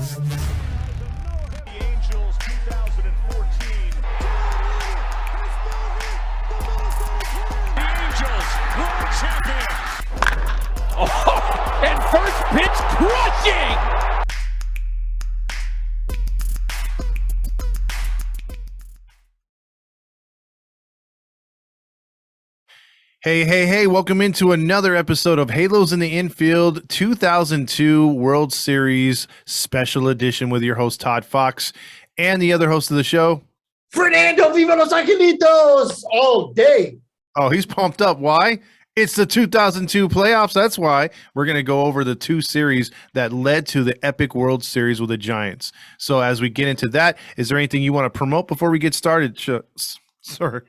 The Angels 2014. The Angels, world champions. Oh, and first pitch crushing. Hey, welcome into another episode of Halos in the Infield 2002 World Series Special Edition with your host, Todd Fox, and the other host of the show, Fernando Viva Los Angelitos all day. Oh, he's pumped up. Why? It's the 2002 playoffs. That's why we're going to go over the two series that led to the epic World Series with the Giants. So as we get into that, is there anything you want to promote before we get started? Sorry.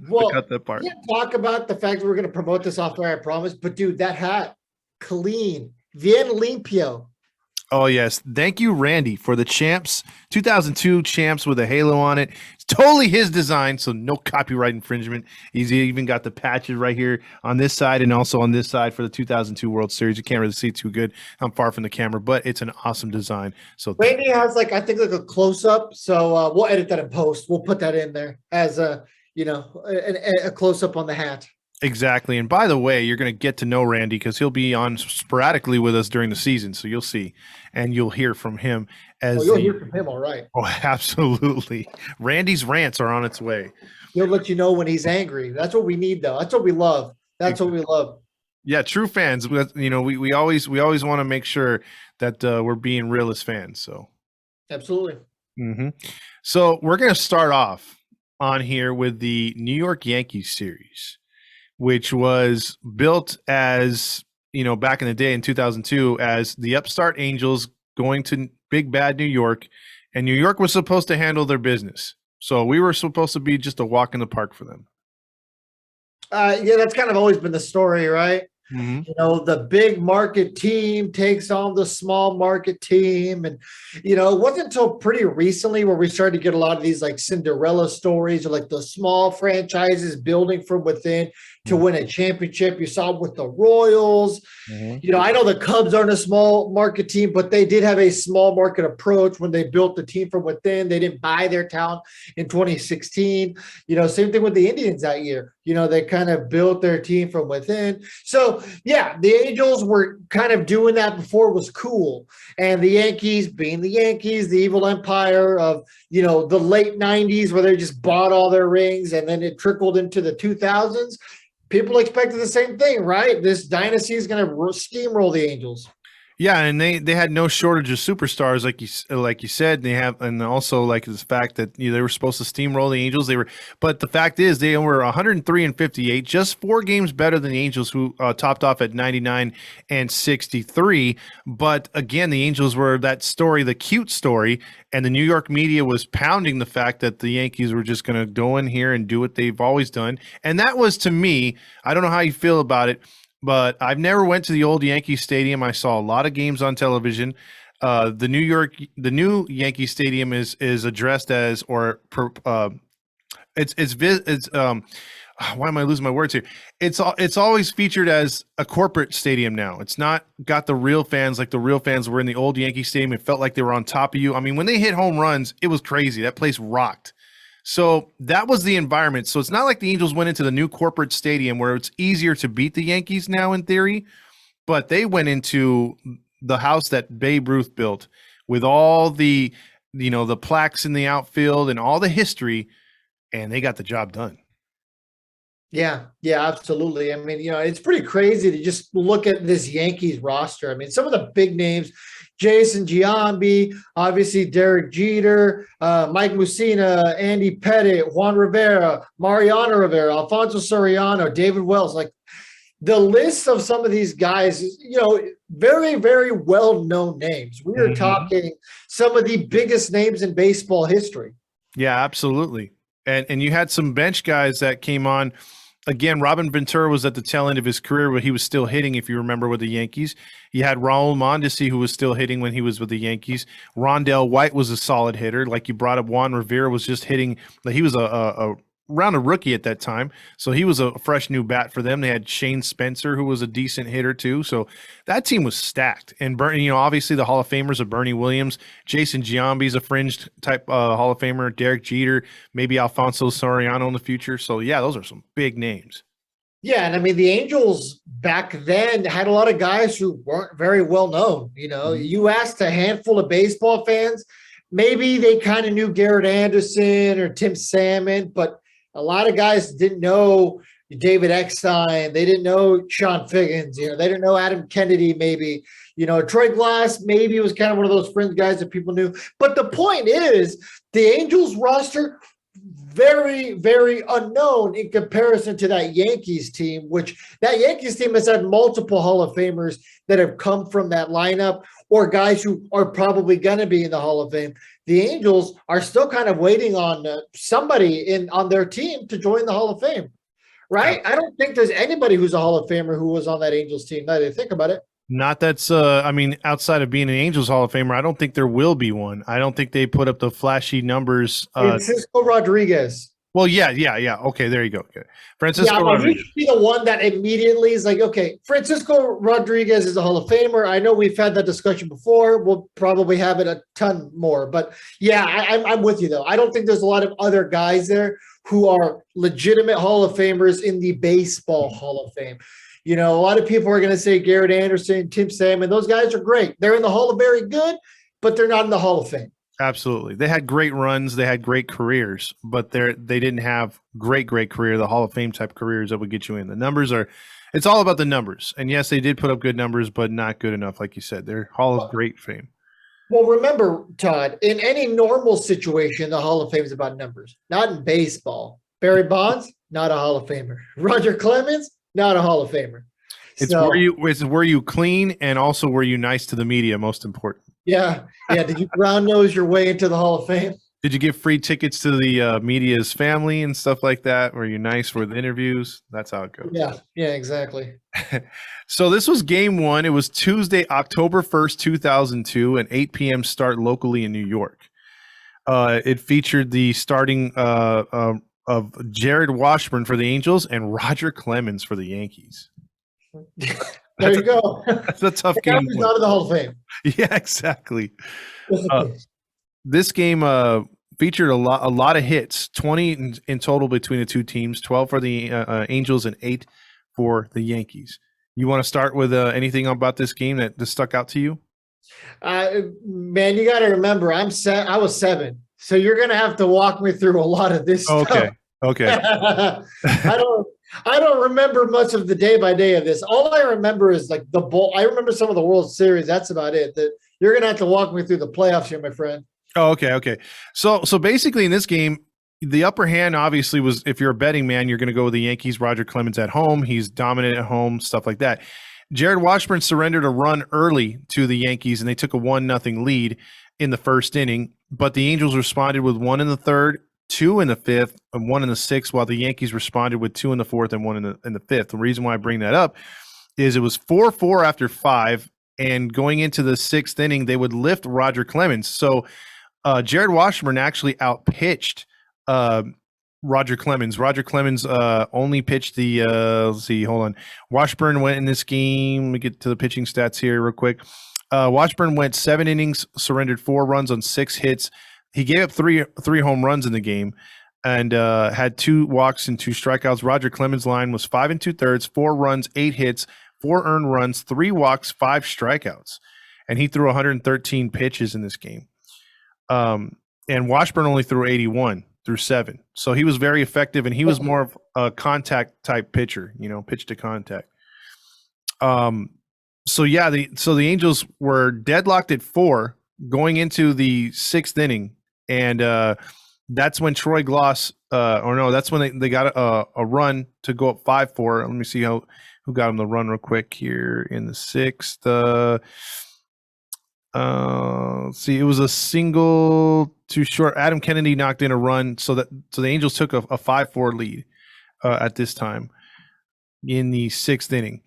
Well, cut that part. We can't talk about the fact that we're going to promote this off air, I promise. But dude, that hat, clean, bien limpio. Oh yes, thank you, Randy, for the champs 2002 champs with a halo on it. It's totally his design, so no copyright infringement. He's even got the patches right here on this side and also on this side for the 2002 World Series. You can't really see it too good. I'm far from the camera, but it's an awesome design. So Randy has I think a close up. So we'll edit that in post. We'll put that in there as a close up on the hat. Exactly. And by the way, you're going to get to know Randy because he'll be on sporadically with us during the season. So you'll see and you'll hear from him you'll hear from him. All right. Oh, absolutely. Randy's rants are on its way. He'll let you know when he's angry. That's what we need, though. That's what we love. What we love. Yeah. True fans. We always want to make sure that we're being real as fans. So absolutely. Mm-hmm. So we're going to start off on here with the New York Yankees series, which was built as, back in the day in 2002 as the upstart Angels going to big bad New York, and New York was supposed to handle their business. So we were supposed to be just a walk in the park for them. Yeah, that's kind of always been the story, right? Mm-hmm. The big market team takes on the small market team. And, it wasn't until pretty recently where we started to get a lot of these like Cinderella stories or like the small franchises building from within to win a championship. You saw with the Royals. Mm-hmm. I know the Cubs aren't a small market team, but they did have a small market approach when they built the team from within. They didn't buy their talent in 2016. Same thing with the Indians that year. They kind of built their team from within. So, yeah, the Angels were kind of doing that before it was cool. And the Yankees, being the Yankees, the evil empire of, the late 90s where they just bought all their rings and then it trickled into the 2000s. People expected the same thing, right? This dynasty is going to steamroll the Angels. Yeah, and they had no shortage of superstars, like you said. They have, and also like the fact that they were supposed to steamroll the Angels. But the fact is they were 103-58, just 4 games better than the Angels, who topped off at 99-63. But again, the Angels were that story, the cute story, and the New York media was pounding the fact that the Yankees were just going to go in here and do what they've always done, and that was, to me, I don't know how you feel about it, but I've never went to the old Yankee Stadium. I saw a lot of games on television. The new Yankee Stadium is addressed as, why am I losing my words here? It's always featured as a corporate stadium now. It's not got the real fans like the real fans were in the old Yankee Stadium. It felt like they were on top of you. I mean, when they hit home runs, it was crazy. That place rocked. So that was the environment. So it's not like the Angels went into the new corporate stadium where it's easier to beat the Yankees now in theory, but they went into the house that Babe Ruth built with all the, the plaques in the outfield and all the history, and they got the job done. Yeah, absolutely. I mean, it's pretty crazy to just look at this Yankees roster. I mean, some of the big names, Jason Giambi, obviously Derek Jeter, Mike Mussina, Andy Pettitte, Juan Rivera, Mariano Rivera, Alfonso Soriano, David Wells. Like the list of some of these guys, very, very well-known names. We are talking some of the biggest names in baseball history. Yeah, absolutely. And you had some bench guys that came on. Again, Robin Ventura was at the tail end of his career, but he was still hitting, if you remember, with the Yankees. You had Raul Mondesi, who was still hitting when he was with the Yankees. Rondell White was a solid hitter. Like you brought up, Juan Rivera was just hitting. He was a around a rookie at that time, so he was a fresh new bat for them. They had Shane Spencer, who was a decent hitter too. So that team was stacked. And Bernie, obviously the Hall of Famers of Bernie Williams, Jason Giambi's a fringe type Hall of Famer, Derek Jeter, maybe Alfonso Soriano in the future. So yeah, those are some big names. Yeah, and I mean the Angels back then had a lot of guys who weren't very well known. You asked a handful of baseball fans, maybe they kind of knew Garrett Anderson or Tim Salmon, but a lot of guys didn't know David Eckstein. They didn't know Sean Figgins. They didn't know Adam Kennedy. Maybe Troy Glass. Maybe was kind of one of those fringe guys that people knew. But the point is, the Angels roster, very, very unknown in comparison to that Yankees team, which that Yankees team has had multiple Hall of Famers that have come from that lineup, or guys who are probably going to be in the Hall of Fame. The Angels are still kind of waiting on somebody on their team to join the Hall of Fame, right? I don't think there's anybody who's a Hall of Famer who was on that Angels team. Now that I think about it. Not that's outside of being an Angels Hall of Famer, I don't think there will be one. I don't think they put up the flashy numbers. Francisco Rodriguez. Well, yeah. Okay, there you go. Okay. Francisco Rodriguez. He'd be the one that immediately is like, okay, Francisco Rodriguez is a Hall of Famer. I know we've had that discussion before. We'll probably have it a ton more. But yeah, I'm with you though. I don't think there's a lot of other guys there who are legitimate Hall of Famers in the baseball Hall of Fame. A lot of people are going to say Garrett Anderson, Tim Salmon. Those guys are great. They're in the Hall of Very good, but they're not in the Hall of Fame. Absolutely. They had great runs. They had great careers, but they didn't have great career, the Hall of Fame type careers that would get you in. The numbers it's all about the numbers. And yes, they did put up good numbers, but not good enough. Like you said, they're Hall of Great Fame. Well, remember, Todd, in any normal situation, the Hall of Fame is about numbers, not in baseball. Barry Bonds, not a Hall of Famer. Roger Clemens, not a Hall of Famer. It's were you clean, and also were you nice to the media, most important. Yeah. Did you brown nose your way into the Hall of Fame? Did you give free tickets to the media's family and stuff like that? Were you nice for the interviews? That's how it goes. Yeah, exactly. So this was game one. It was Tuesday, October 1st, 2002, an 8 p.m. start locally in New York. It featured the starting of Jared Washburn for the Angels and Roger Clemens for the Yankees. There you go. That's a tough game. He's out of the Hall of Fame. Yeah, exactly. This game featured a lot of hits, 20 in total between the two teams, 12 for the Angels and 8 for the Yankees. You want to start with anything about this game that just stuck out to you? Man, you got to remember, I was 7, so you're going to have to walk me through a lot of this stuff. Okay. I don't remember much of the day by day of this. All I remember is like the bowl. I remember some of the World Series. That's about it. You're going to have to walk me through the playoffs here, my friend. Oh, okay. So basically in this game, the upper hand obviously was, if you're a betting man, you're going to go with the Yankees. Roger Clemens at home. He's dominant at home, stuff like that. Jared Washburn surrendered a run early to the Yankees, and they took a 1-0 lead in the first inning. But the Angels responded with 1 in the third, 2 in the fifth, and 1 in the sixth, while the Yankees responded with 2 in the fourth and 1 in the fifth. The reason why I bring that up is it was 4-4 after 5, and going into the sixth inning, they would lift Roger Clemens. So Jared Washburn actually outpitched Roger Clemens. Roger Clemens only pitched the let's see, hold on. Washburn went in this game. Let me get to the pitching stats here real quick. Washburn went 7 innings, surrendered 4 runs on 6 hits. He gave up three home runs in the game and had 2 walks and 2 strikeouts. Roger Clemens' line was 5 2/3, 4 runs, 8 hits, 4 earned runs, 3 walks, 5 strikeouts. And he threw 113 pitches in this game. And Washburn only threw 81 through 7. So he was very effective, and he was more of a contact type pitcher, pitch to contact. So the Angels were deadlocked at 4 going into the 6th inning. And that's when Troy Glass, that's when they got a run to go up 5-4. Let me see who got him the run real quick here in the 6th. See, it was a single too short. Adam Kennedy knocked in a run, so the Angels took a 5-4 lead at this time in the 6th inning.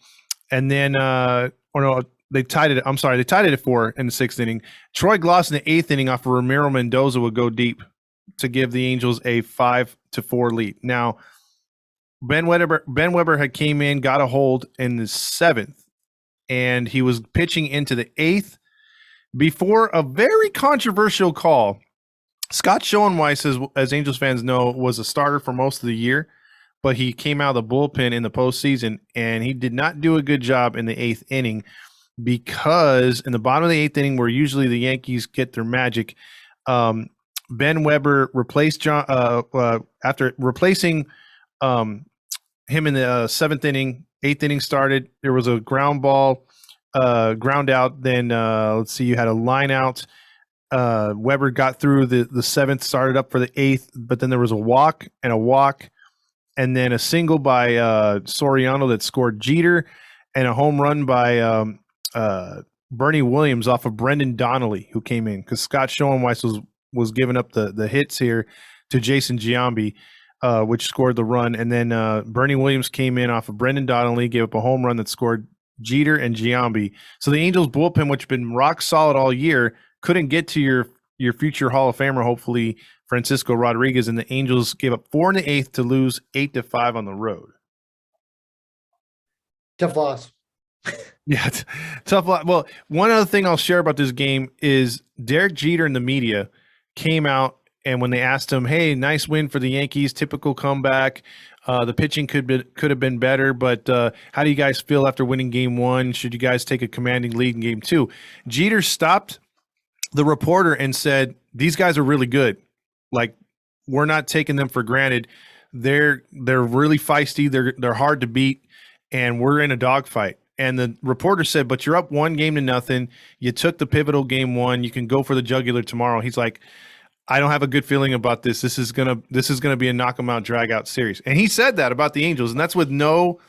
And then they tied it. I'm sorry, they tied it at 4 in the 6th inning. Troy Glass in the 8th inning off of Ramiro Mendoza would go deep to give the Angels a 5-4 lead. Now, Ben Weber had came in, got a hold in the 7th, and he was pitching into the 8th before a very controversial call. Scott Schoenweiss, as Angels fans know, was a starter for most of the year, but he came out of the bullpen in the postseason, and he did not do a good job in the 8th inning because in the bottom of the 8th inning, where usually the Yankees get their magic, Ben Weber replaced John after replacing him in the 7th inning. 8th inning started. There was a ground ball, ground out. Then let's see, you had a line out. Weber got through the 7th, started up for the 8th, but then there was a walk, and then a single by Soriano that scored Jeter, and a home run by Bernie Williams off of Brendan Donnelly, who came in because Scott Schoenweiss was giving up the hits here to Jason Giambi, which scored the run, and then Bernie Williams came in off of Brendan Donnelly, gave up a home run that scored Jeter and Giambi. So the Angels bullpen, which has been rock solid all year, couldn't get to your future Hall of Famer, hopefully Francisco Rodriguez, and the Angels gave up 4 in the 8th to lose 8-5 on the road. Tough loss. Yeah, tough lot. Well, one other thing I'll share about this game is Derek Jeter and the media came out, and when they asked him, "Hey, nice win for the Yankees, typical comeback. The pitching could have been better, but how do you guys feel after winning Game 1? Should you guys take a commanding lead in Game 2?" Jeter stopped the reporter and said, "These guys are really good. Like, we're not taking them for granted. They're really feisty. They're hard to beat, and we're in a dogfight." And the reporter said, "But you're up 1-0. You took the pivotal Game 1. You can go for the jugular tomorrow." He's like, "I don't have a good feeling about this. This is gonna be a knock 'em out, drag out series." And he said that about the Angels, and that's with no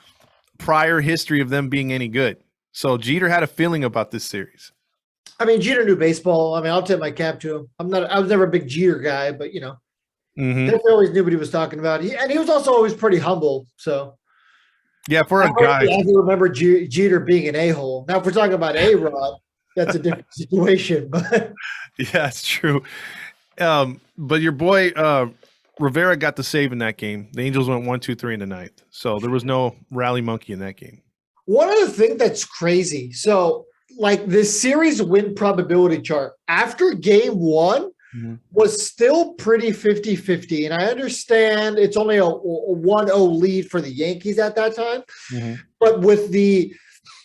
prior history of them being any good. So Jeter had a feeling about this series. I mean, Jeter knew baseball. I mean, I'll tip my cap to him. I was never a big Jeter guy, but definitely always knew what he was talking about. He was also always pretty humble. So yeah, for a guy, I can remember Jeter being an a-hole. Now, if we're talking about A-Rod, that's a different situation. But yeah, it's true. But your boy Rivera got the save in that game. The Angels went 1-2-3 in the 9th, so there was no rally monkey in that game. one other thing that's crazy. So, like this series win probability chart after Game 1 was still pretty 50-50. And I understand it's only a 1-0 lead for the Yankees at that time. But with the,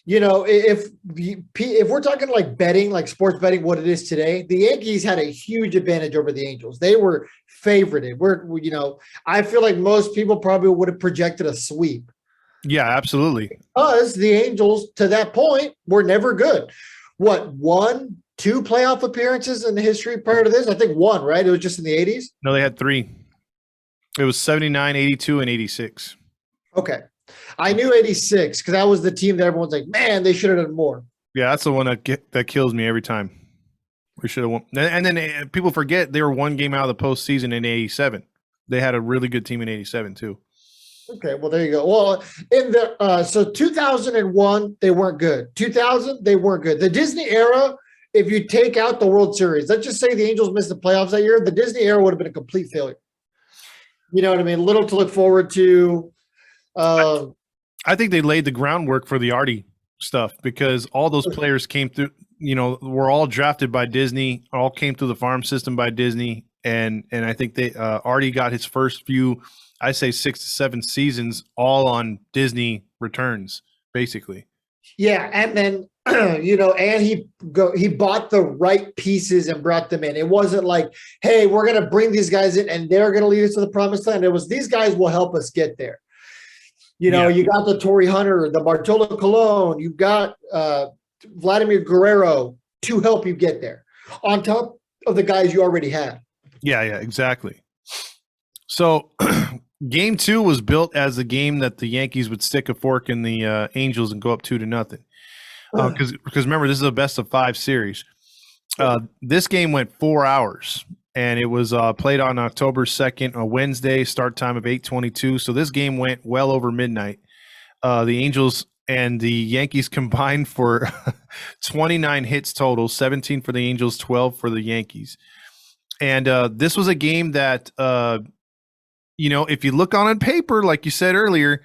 if we're talking like betting, like sports betting, what it is today, the Yankees had a huge advantage over the Angels. They were favorited. I feel like most people probably would have projected a sweep. Yeah, absolutely. Because the Angels, to that point, were never good. What, 1-2 playoff appearances in the history prior to this? I think 1, right? It was just in the 80s? No, they had 3. It was 79, 82, and 86. Okay. I knew 86 because that was the team that everyone's like, man, they should have done more. Yeah, that's the one that kills me every time. We should have won. And then people forget they were 1 game out of the postseason in 87. They had a really good team in 87 too. Okay, well, there you go. Well, in the so 2001, they weren't good. 2000, they weren't good. The Disney era, if you take out the World Series, let's just say the Angels missed the playoffs that year, the Disney era would have been a complete failure. You know what I mean? Little to look forward to. I think they laid the groundwork for the Artie stuff because all those players came through, were all drafted by Disney, all came through the farm system by Disney. And I think they Artie got his first few, I say 6 to 7 seasons all on Disney returns, basically. Yeah, and then and he bought the right pieces and brought them in. It wasn't like, hey, we're gonna bring these guys in and they're gonna lead us to the promised land. It was these guys will help us get there. You got the Torrey Hunter, the Bartolo Colon, you've got Vladimir Guerrero to help you get there, on top of the guys you already had. Yeah, exactly. So Game 2 was built as a game that the Yankees would stick a fork in the Angels and go up 2-0. Because remember, this is a best-of-5 series. This game went 4 hours, and it was played on October 2nd, a Wednesday, start time of 8:22. So this game went well over midnight. The Angels and the Yankees combined for 29 hits total, 17 for the Angels, 12 for the Yankees. And this was a game that, if you look on paper, like you said earlier,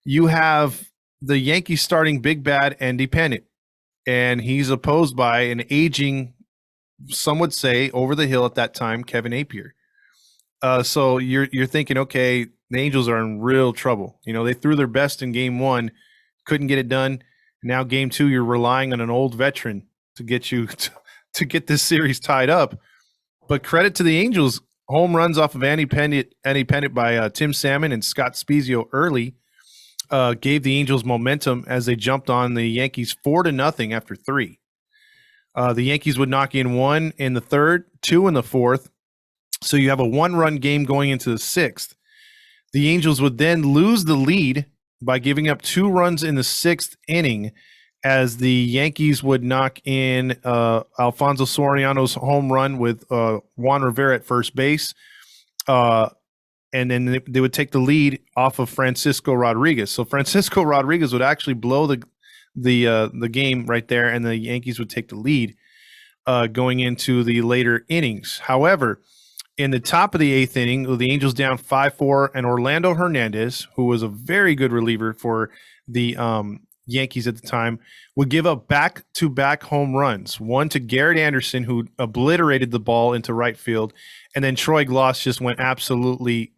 you have the Yankees starting big bad Andy Pettitte, and he's opposed by an aging, some would say, over the hill at that time, Kevin Appier. So you're thinking, okay, the Angels are in real trouble. They threw their best in game one, couldn't get it done. Now game two, you're relying on an old veteran to get you to get this series tied up. But credit to the Angels, home runs off of Andy Pettitte by Tim Salmon and Scott Spezio early gave the Angels momentum as they jumped on the Yankees 4-0 after 3. The Yankees would knock in 1 in the third, 2 in the fourth. So you have a 1-run game going into the sixth. The Angels would then lose the lead by giving up 2 runs in the sixth inning as the Yankees would knock in Alfonso Soriano's home run with Juan Rivera at first base. And then they would take the lead off of Francisco Rodriguez. So Francisco Rodriguez would actually blow the game right there, and the Yankees would take the lead going into the later innings. However, in the top of the eighth inning, with the Angels down 5-4, and Orlando Hernandez, who was a very good reliever for the Yankees at the time, would give up back-to-back home runs. One to Garrett Anderson, who obliterated the ball into right field, and then Troy Gloss just went absolutely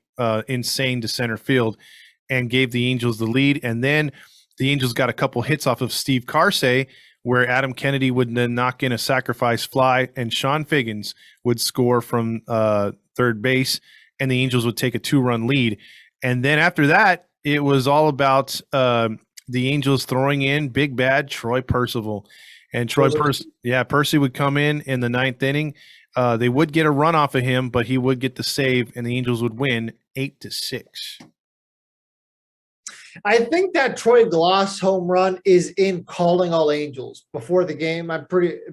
insane to center field and gave the Angels the lead. And then the Angels got a couple hits off of Steve Carsey, where Adam Kennedy would then knock in a sacrifice fly, and Sean Figgins would score from third base, and the Angels would take a 2-run lead. And then after that, it was all about the Angels throwing in big bad Troy Percival. And Percy would come in the ninth inning. They would get a run off of him, but he would get the save, and the Angels would win 8-6. I think that Troy Gloss home run is in Calling All Angels before the game.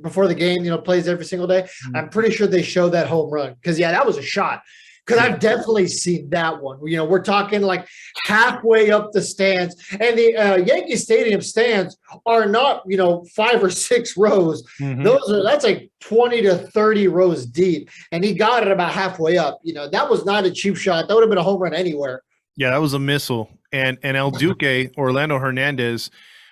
Before the game, plays every single day. Mm-hmm. I'm pretty sure they show that home run because that was a shot. Because I've definitely seen that one. We're talking like halfway up the stands, and the Yankee Stadium stands are not 5 or 6 rows. Mm-hmm. That's like 20 to 30 rows deep, and he got it about halfway up. That was not a cheap shot. That would have been a home run anywhere. Yeah, that was a missile. And El Duque, Orlando Hernandez,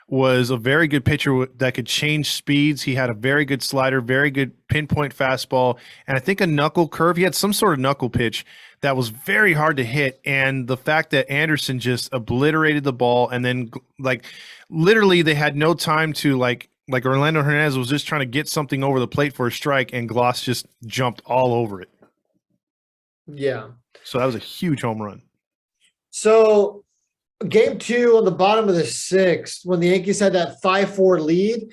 was a very good pitcher that could change speeds. He had a very good slider, very good pinpoint fastball, and I think a knuckle curve. He had some sort of knuckle pitch that was very hard to hit. And the fact that Anderson just obliterated the ball, and then literally they had no time to like Orlando Hernandez was just trying to get something over the plate for a strike, and Gloss just jumped all over it. Yeah. So that was a huge home run. So game 2 on the bottom of the 6th, when the Yankees had that 5-4 lead,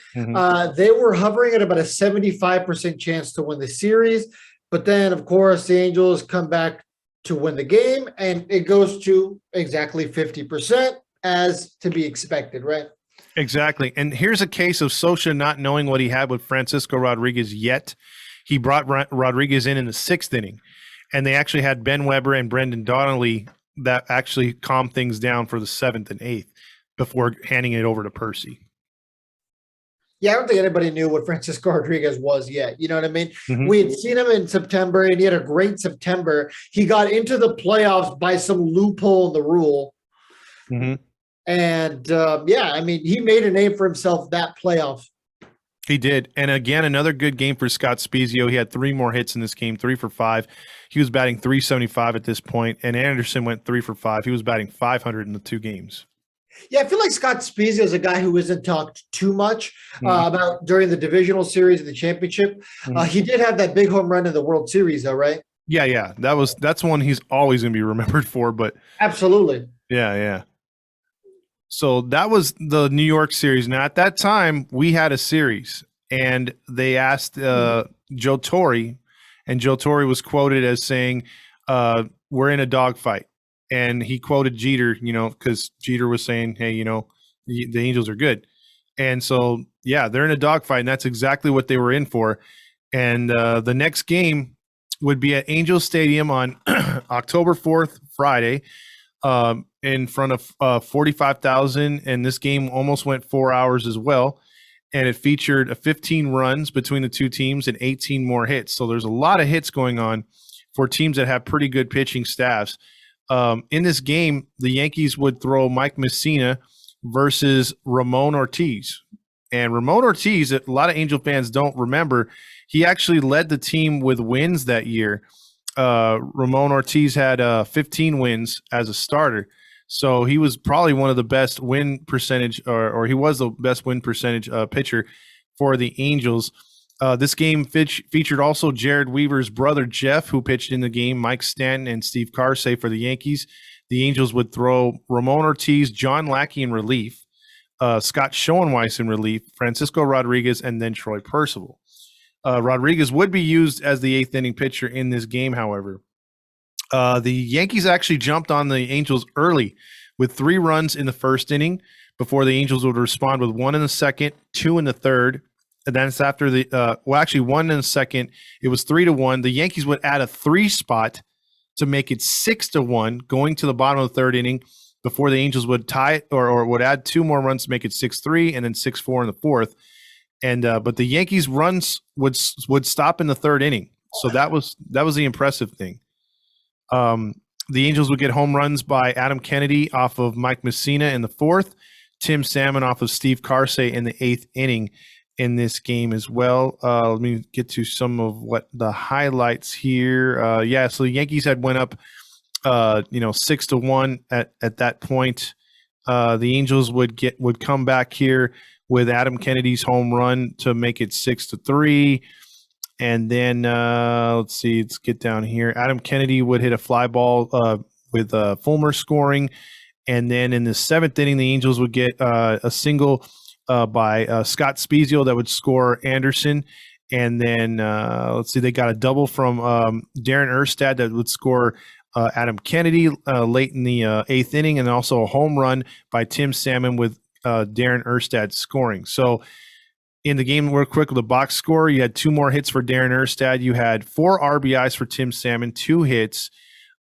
they were hovering at about a 75% chance to win the series. But then, of course, the Angels come back to win the game, and it goes to exactly 50%, as to be expected, right? Exactly. And here's a case of Socha not knowing what he had with Francisco Rodriguez yet. He brought Rodriguez in the 6th inning, and they actually had Ben Weber and Brendan Donnelly that actually calmed things down for the 7th and 8th before handing it over to Percy. Yeah, I don't think anybody knew what Francisco Rodriguez was yet. You know what I mean? Mm-hmm. We had seen him in September, and he had a great September. He got into the playoffs by some loophole in the rule. Mm-hmm. And, he made a name for himself that playoff. He did. And again, another good game for Scott Spezio. He had 3 more hits in this game, 3 for 5. He was batting .375 at this point, and Anderson went 3 for 5. He was batting .500 in the 2 games. Yeah, I feel like Scott Spezio is a guy who isn't talked too much about during the divisional series of the championship. Mm-hmm. He did have that big home run in the World Series, though, right? Yeah. That's one he's always going to be remembered for. But absolutely. Yeah. So that was the New York series. Now, at that time, we had a series, and they asked Joe Torre, and Joe Torre was quoted as saying, we're in a dogfight. And he quoted Jeter, because Jeter was saying, hey, the Angels are good. And so, they're in a dogfight, and that's exactly what they were in for. And the next game would be at Angel Stadium on October 4th, Friday, in front of 45,000. And this game almost went 4 hours as well. and it featured 15 runs between the two teams and 18 more hits. So there's a lot of hits going on for teams that have pretty good pitching staffs. In this game, the Yankees would throw Mike Messina versus Ramon Ortiz. And Ramon Ortiz, a lot of Angel fans don't remember, he actually led the team with wins that year. Ramon Ortiz had 15 wins as a starter. So he was probably one of the best win percentage, or he was the best win percentage pitcher for the Angels. This game featured also Jared Weaver's brother, Jeff, who pitched in the game, Mike Stanton and Steve Karsay for the Yankees. The Angels would throw Ramon Ortiz, John Lackey in relief, Scott Schoenweiss in relief, Francisco Rodriguez, and then Troy Percival. Rodriguez would be used as the eighth inning pitcher in this game, however. The Yankees actually jumped on the Angels early with 3 runs in the first inning before the Angels would respond with 1 in the second, 2 in the third. And then it's after actually 1 in the second. It was 3-1. The Yankees would add a 3 spot to make it 6-1 going to the bottom of the third inning before the Angels would tie it or would add 2 more runs to make it 6-3 and then 6-4 in the fourth. And but the Yankees runs would stop in the third inning. So that was the impressive thing. The Angels would get home runs by Adam Kennedy off of Mike Messina in the fourth, Tim Salmon off of Steve Karsay in the 8th inning in this game as well. Let me get to some of what the highlights here. So the Yankees had went up 6-1 at that point. The Angels would come back here with Adam Kennedy's home run to make it 6-3. And then let's get down here. Adam Kennedy would hit a fly ball with Fulmer scoring. And then in the 7th inning, the Angels would get a single by Scott Spiezio that would score Anderson. And then they got a double from Darren Erstad that would score Adam Kennedy late in the 8th inning, and also a home run by Tim Salmon with Darren Erstad scoring. So in the game, real quick, with the box score, you had 2 more hits for Darren Erstad. You had 4 RBIs for Tim Salmon, 2 hits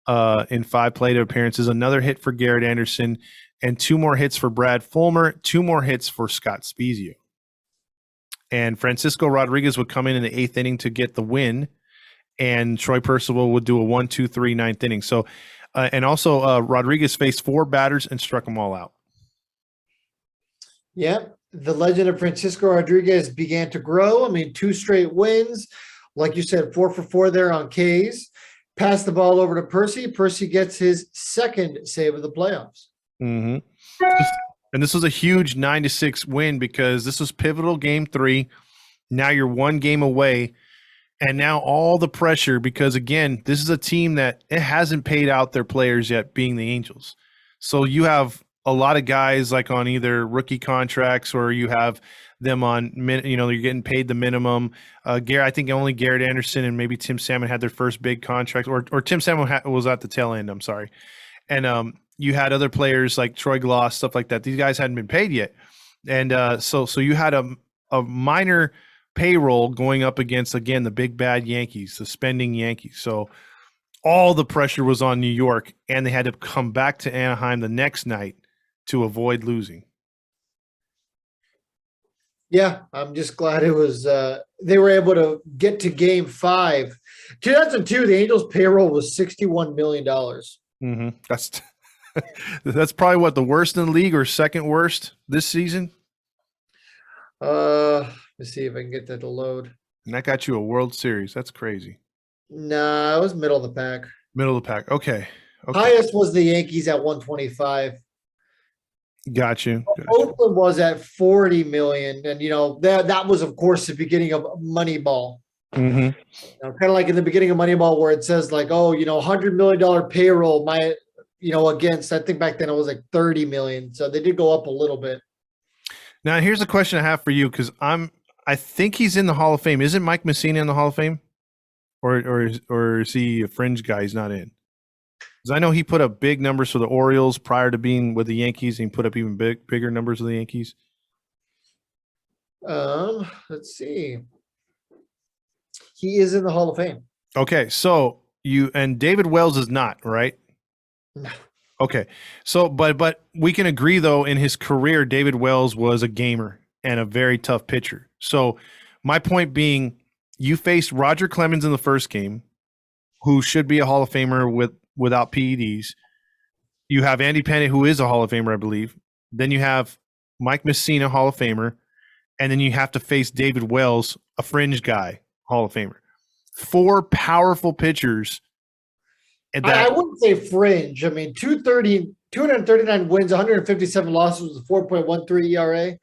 in 5 plate appearances, another hit for Garrett Anderson, and 2 more hits for Brad Fulmer, 2 more hits for Scott Spiezio. And Francisco Rodriguez would come in the 8th inning to get the win, and Troy Percival would do a 1-2-3 9th inning. So, and also Rodriguez faced 4 batters and struck them all out. Yeah, the legend of Francisco Rodriguez began to grow. 2 straight wins. Like you said, 4 for 4 there on K's. Pass the ball over to Percy. Percy gets his 2nd save of the playoffs. Mm-hmm. And this was a huge 9-6 win because this was pivotal game 3. Now you're 1 game away. And now all the pressure, because again, this is a team that it hasn't paid out their players yet, being the Angels. So you have a lot of guys like on either rookie contracts, or you have them on, you're getting paid the minimum. I think only Garrett Anderson and maybe Tim Salmon had their first big contract, or Tim Salmon was at the tail end. I'm sorry. And you had other players like Troy Gloss, stuff like that. These guys hadn't been paid yet. And so you had a minor payroll going up against, again, the big bad Yankees, the spending Yankees. So all the pressure was on New York, and they had to come back to Anaheim the next night to avoid losing. Yeah, I'm just glad it was they were able to get to game 5. 2002, the Angels payroll was $61 million. Mm-hmm. That's probably what, the worst in the league, or second worst this season? Let's see if I can get that to load. And that got you a World Series. That's crazy. Nah, it was middle of the pack. Middle of the pack. Okay. Highest was the Yankees at 125. Got you. Oakland was at 40 million. And, that was, of course, the beginning of Moneyball. Mm-hmm. Kind of like in the beginning of Moneyball, where it says like, $100 million payroll might, against, I think back then it was like 30 million. So they did go up a little bit. Now, here's a question I have for you, because I think he's in the Hall of Fame. Isn't Mike Messina in the Hall of Fame? Or is he a fringe guy? He's not in. Because I know he put up big numbers for the Orioles prior to being with the Yankees, and he put up even bigger numbers with the Yankees. Let's see. He is in the Hall of Fame. Okay, so and David Wells is not, right? No. Okay, so but we can agree, though, in his career, David Wells was a gamer. and a very tough pitcher. So my point being, you faced Roger Clemens in the first game, who should be a Hall of Famer without PEDs. You have Andy Pettitte, who is a Hall of Famer, I believe. Then you have Mike Messina, Hall of Famer. And then you have to face David Wells, a fringe guy, Hall of Famer. 4 powerful pitchers. And I wouldn't say fringe. I mean, 239 wins, 157 losses with a 4.13 ERA.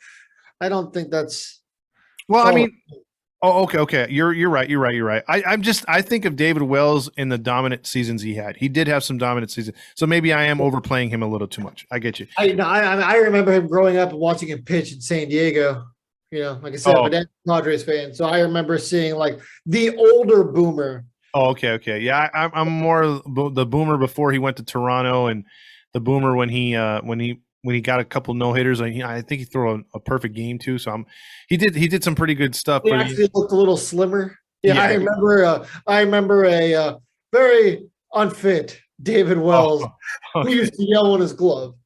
I don't think that's – well, I mean – oh, okay. You're right. I think of David Wells in the dominant seasons he had. He did have some dominant seasons. So maybe I am overplaying him a little too much. I get you. I remember him growing up and watching him pitch in San Diego. You know, like I said, I'm a Padres fan. So I remember seeing like the older Boomer. Oh, okay. Yeah, I'm more the Boomer before he went to Toronto, and the Boomer when he got a couple no hitters. I think he threw a perfect game too. So he did some pretty good stuff. He actually looked a little slimmer. Yeah, I remember a very unfit David Wells who used to yell on his glove.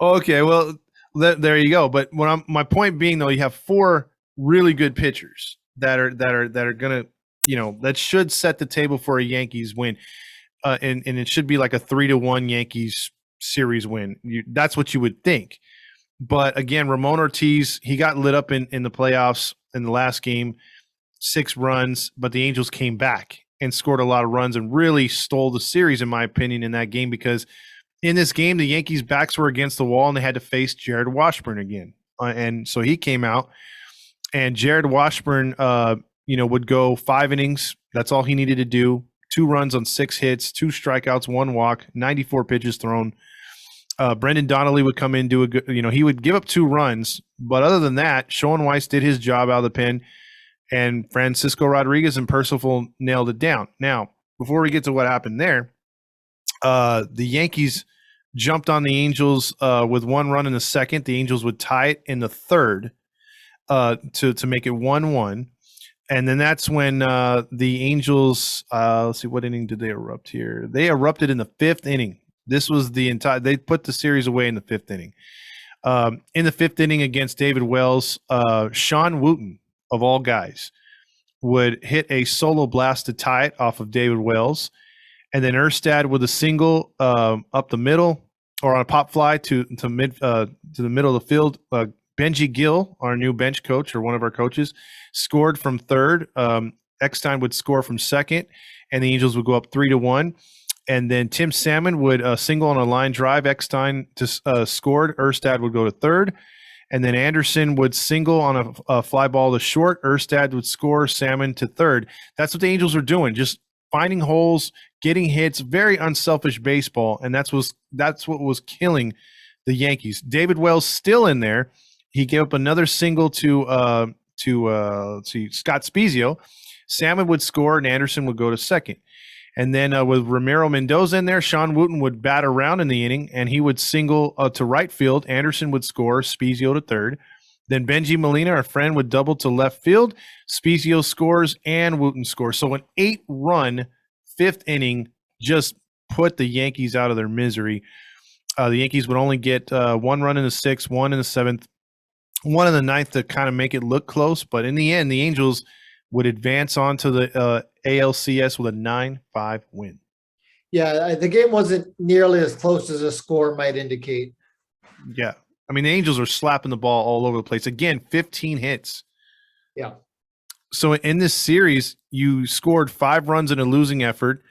Okay, well there you go. But my point being though, you have 4 really good pitchers that are gonna, that should set the table for a Yankees win, and it should be like a 3-1 Yankees series win. That's what you would think. But again, Ramon Ortiz, he got lit up in the playoffs in the last game, 6 runs, but the Angels came back and scored a lot of runs and really stole the series, in my opinion, in that game, because in this game, the Yankees' backs were against the wall and they had to face Jared Washburn again. And so he came out, and Jared Washburn, would go 5 innings. That's all he needed to do. 2 runs on 6 hits, 2 strikeouts, 1 walk, 94 pitches thrown. Brendan Donnelly would come in, do a good, he would give up 2 runs. But other than that, Sean Weiss did his job out of the pen, and Francisco Rodriguez and Percival nailed it down. Now, before we get to what happened there, the Yankees jumped on the Angels with 1 run in the second. The Angels would tie it in the third to make it 1-1. And then that's when the Angels, let's see, what inning did they erupt here? They erupted in the 5th inning. This was they put the series away in the 5th inning. In the 5th inning against David Wells, Sean Wooten, of all guys, would hit a solo blast to tie it off of David Wells. And then Erstad with a single up the middle, or on a pop fly to the middle of the field. Benji Gill, our new bench coach, or one of our coaches, scored from third. Eckstein would score from second, and the Angels would go up 3-1. And then Tim Salmon would single on a line drive. Eckstein scored. Erstad would go to third. And then Anderson would single on a fly ball to short. Erstad would score. Salmon to third. That's what the Angels were doing, just finding holes, getting hits, very unselfish baseball, and that's what was killing the Yankees. David Wells still in there. He gave up another single to Scott Spezio. Salmon would score, and Anderson would go to second. And then with Ramiro Mendoza in there, Sean Wooten would bat around in the inning, and he would single to right field. Anderson would score, Spezio to third. Then Benji Molina, our friend, would double to left field. Spezio scores, and Wooten scores. So an 8-run 5th inning just put the Yankees out of their misery. The Yankees would only get 1 run in the 6th, 1 in the 7th, 1 in the 9th to kind of make it look close. But in the end, the Angels would advance on to the ALCS with a 9-5 win. Yeah, the game wasn't nearly as close as a score might indicate. Yeah. I mean, the Angels are slapping the ball all over the place. Again, 15 hits. Yeah. So in this series, you scored 5 runs in a losing effort,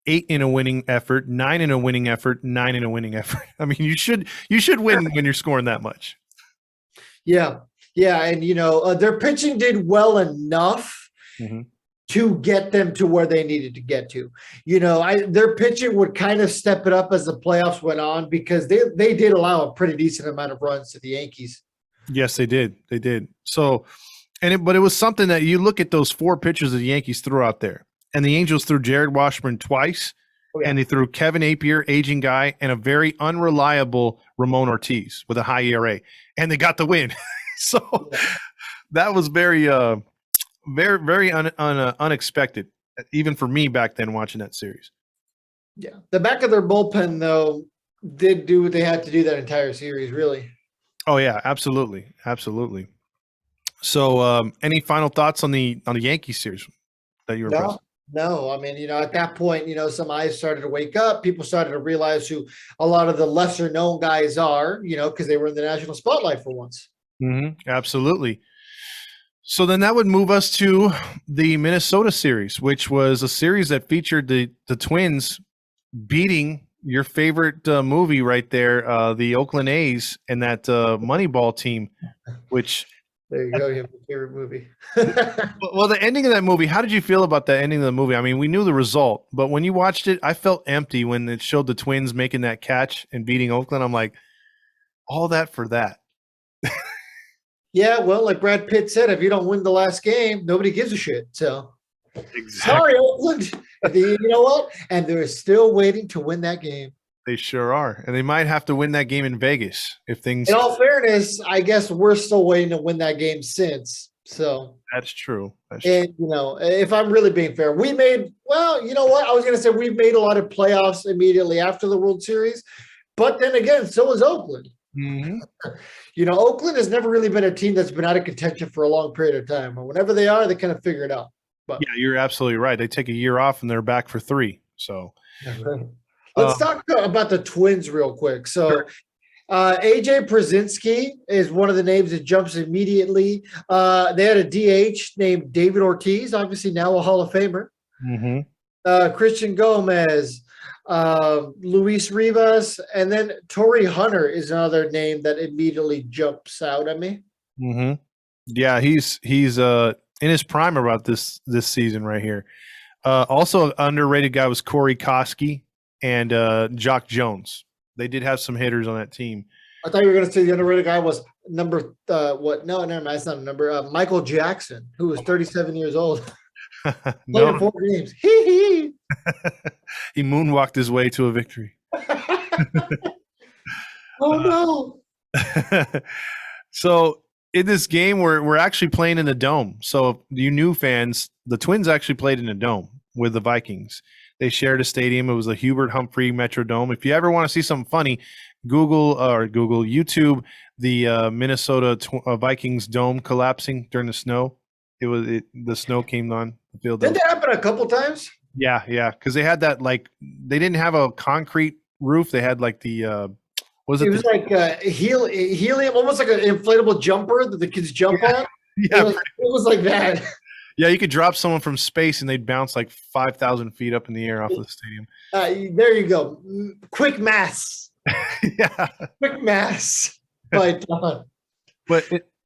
8 in a winning effort, 9 in a winning effort, 9 in a winning effort. I mean, you should win when you're scoring that much. Yeah. Yeah. And, their pitching did well enough to get them to where they needed to get to. Their pitching would kind of step it up as the playoffs went on, because they did allow a pretty decent amount of runs to the Yankees. Yes, they did. They did. So, but it was something that you look at those 4 pitchers that the Yankees threw out there, and the Angels threw Jared Washburn twice, and they threw Kevin Appier, aging guy, and a very unreliable Ramon Ortiz with a high ERA, and they got the win. So that was very, very unexpected, even for me back then watching that series. Yeah, the back of their bullpen though did do what they had to do that entire series, really. Oh yeah, absolutely, absolutely. So, any final thoughts on the Yankees series that you were impressed? No, no. I mean, at that point, some eyes started to wake up. People started to realize who a lot of the lesser known guys are, because they were in the national spotlight for once. Absolutely. So then that would move us to the Minnesota series, which was a series that featured the Twins beating your favorite movie right there, the Oakland A's, and that Moneyball team, which There you go. You have your favorite movie. well, the ending of that movie, how did you feel about the ending of the movie? I mean, we knew the result, but when you watched it, I felt empty when it showed the Twins making that catch and beating Oakland. I'm like, all that for that. Yeah, well, like Brad Pitt said, if you don't win the last game, nobody gives a shit. So Exactly. sorry, Oakland. You know what? And they're still waiting to win that game. They sure are. And they might have to win that game in Vegas if things. In all fairness, I guess we're still waiting to win that game since. So That's true. That's true. and if I'm really being fair, we made you know what? I was gonna say we've made a lot of playoffs immediately after the World Series, but then again, so is Oakland. Mhm. Oakland has never really been a team that's been out of contention for a long period of time. But whenever they are, they kind of figure it out. But Yeah, you're absolutely right. They take a year off and they're back for 3. So let's talk about the Twins real quick. So AJ Przinsky is one of the names that jumps immediately. They had a DH named David Ortiz, obviously now a Hall of Famer. Christian Gomez, Luis Rivas, and then Torrey Hunter is another name that immediately jumps out at me. Yeah, he's in his prime about this season right here. Also, an underrated guy was Corey Koski and Jock Jones. They did have some hitters on that team. I thought you were going to say the underrated guy was number what? No, never mind. That's not a number. Michael Jackson, who was 37 years old. No, Played 4 games. He moonwalked his way to a victory. Oh no! So in this game, we're actually playing in the Dome. So you new fans, the Twins actually played in the Dome with the Vikings. They shared a stadium. It was the Hubert Humphrey Metrodome. If you ever want to see something funny, YouTube the Minnesota Vikings dome collapsing during the snow. The snow came on the field. Didn't that happen a couple times? Yeah, because they had that they didn't have a concrete roof. They had like the It was like helium, almost like an inflatable jumper that the kids jump on. Yeah, it was like that. Yeah, you could drop someone from space and they'd bounce like 5,000 feet up in the air off the stadium. There you go. Quick mass. Yeah. Quick mass. But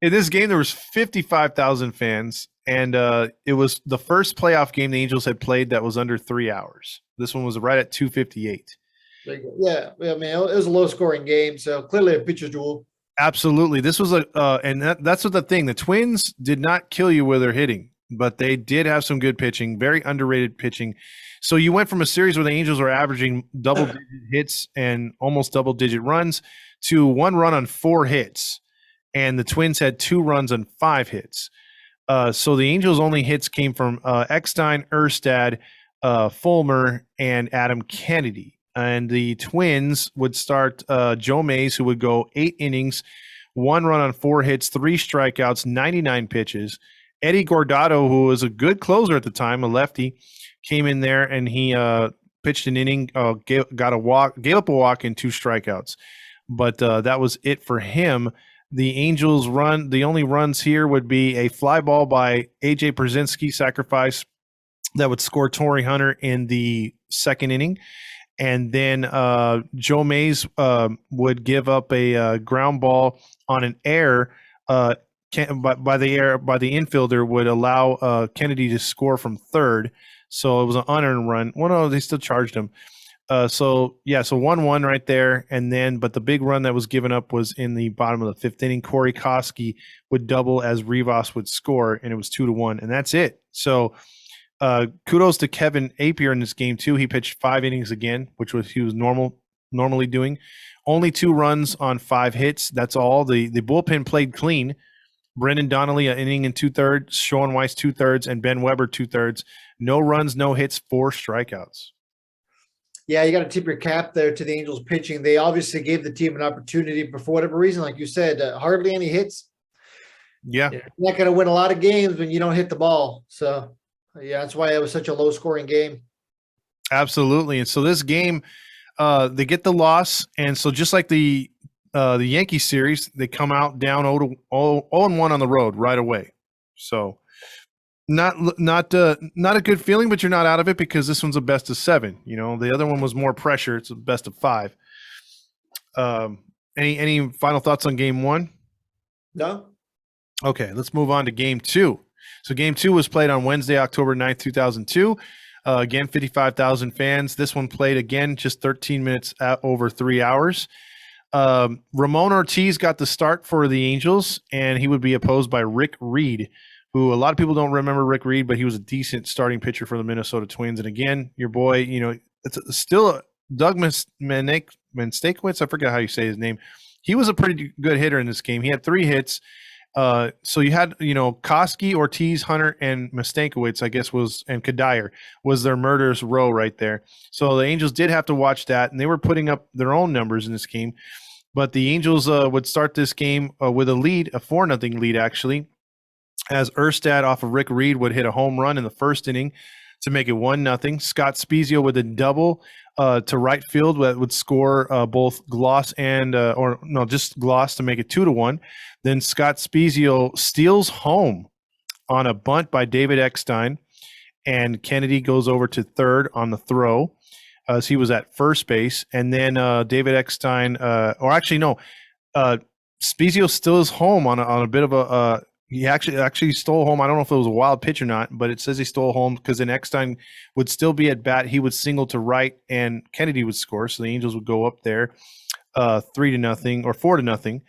in this game, there was 55,000 fans, and it was the first playoff game the Angels had played that was under 3 hours. This one was right at 2:58. Yeah, I mean, it was a low-scoring game, so clearly a pitcher's duel. Absolutely. This was and that's what the thing. The Twins did not kill you with their hitting, but they did have some good pitching, very underrated pitching. So you went from a series where the Angels were averaging double-digit hits and almost double-digit runs to 1 run on 4 hits, and the Twins had 2 runs on 5 hits. So the Angels' only hits came from Eckstein, Erstad, Fulmer, and Adam Kennedy. And the Twins would start Joe Mays, who would go 8 innings, 1 run on 4 hits, 3 strikeouts, 99 pitches. Eddie Guardado, who was a good closer at the time, a lefty, came in there and he pitched an inning, gave up a walk and 2 strikeouts. But that was it for him. The Angels the only runs here would be a fly ball by AJ Przinsky, sacrifice, that would score Torrey Hunter in the 2nd inning. And then Joe Mays would give up a ground ball on an error by the infielder, would allow Kennedy to score from 3rd. So it was an unearned run. Well, no, they still charged him. So 1-1 right there. And then, but the big run that was given up was in the bottom of the 5th inning. Corey Koski would double as Rivas would score, and it was 2-1. And that's it. So kudos to Kevin Apier in this game too. He pitched 5 innings again, which he was normally doing. Only 2 runs on 5 hits. That's all. The bullpen played clean. Brendan Donnelly, an inning and 2/3, Sean Weiss 2/3, and Ben Weber 2/3. No runs, no hits, 4 strikeouts. Yeah, you got to tip your cap there to the Angels pitching. They obviously gave the team an opportunity, but for whatever reason, like you said, hardly any hits. Yeah, You're not going to win a lot of games when you don't hit the ball. So, yeah, that's why it was such a low scoring game. absolutely. And so this game, they get the loss, and so just like the Yankee series, they come out down 0-1 on the road right away. So not a good feeling, but you're not out of it because this one's a best of 7. You know, the other one was more pressure. It's a best of 5. Any final thoughts on game 1? No? Okay, let's move on to game 2. So game 2 was played on Wednesday, October 9th, 2002. Again, 55,000 fans. This one played again just 13 minutes over 3 hours. Ramon Ortiz got the start for the Angels, and he would be opposed by Rick Reed, who a lot of people don't remember Rick Reed, but he was a decent starting pitcher for the Minnesota Twins. And again, your boy, you know, it's still Doug Mansteikwitz. I forget how you say his name. He was a pretty good hitter in this game. He had 3 hits. So you had, you know, Koski, Ortiz, Hunter, and Mansteikwitz, I guess, and Kadire was their murderous row right there. So the Angels did have to watch that, and they were putting up their own numbers in this game. But the Angels would start this game with a lead, a 4-0 lead, actually, as Erstad off of Rick Reed would hit a home run in the first inning to make it 1-0. Scott Spezio with a double to right field that would score both Gloss and just Gloss to make it 2-1. Then Scott Spezio steals home on a bunt by David Eckstein, and Kennedy goes over to third on the throw as he was at first base. And then David Eckstein, Spezio steals home on a bit of a he actually stole home. I don't know if it was a wild pitch or not, but it says he stole home because then Eckstein would still be at bat. He would single to right, and Kennedy would score. So the Angels would go up there 3-0 or 4-0.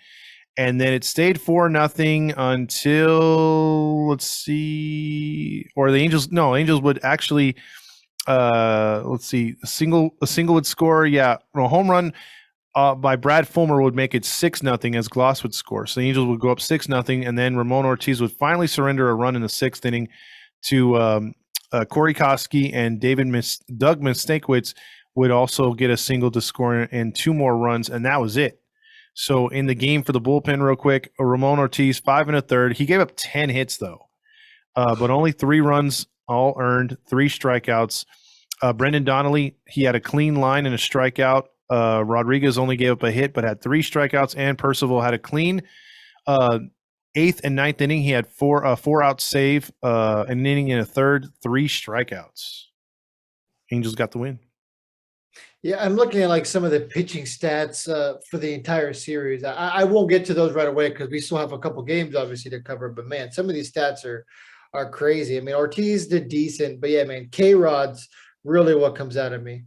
And then it stayed 4-0 until the Angels would actually a single would score. Yeah, a home run by Brad Fulmer would make it 6-0 as Gloss would score. So the Angels would go up 6-0, and then Ramon Ortiz would finally surrender a run in the 6th inning to Corey Koski, and Doug Mansteikwitz would also get a single to score and 2 more runs, and that was it. So in the game for the bullpen, real quick, Ramon Ortiz, 5 1/3. He gave up 10 hits, though, but only 3 runs, all earned, 3 strikeouts. Brendan Donnelly, he had a clean line and a strikeout. Rodriguez only gave up a hit, but had 3 strikeouts, and Percival had a clean 8th and 9th inning. He had 4-out save, an inning and a third, 3 strikeouts. Angels got the win. Yeah, I'm looking at like some of the pitching stats for the entire series. I won't get to those right away because we still have a couple games obviously to cover. But man, some of these stats are crazy. I mean, Ortiz did decent, but yeah, man, K-Rod's really what comes out of me.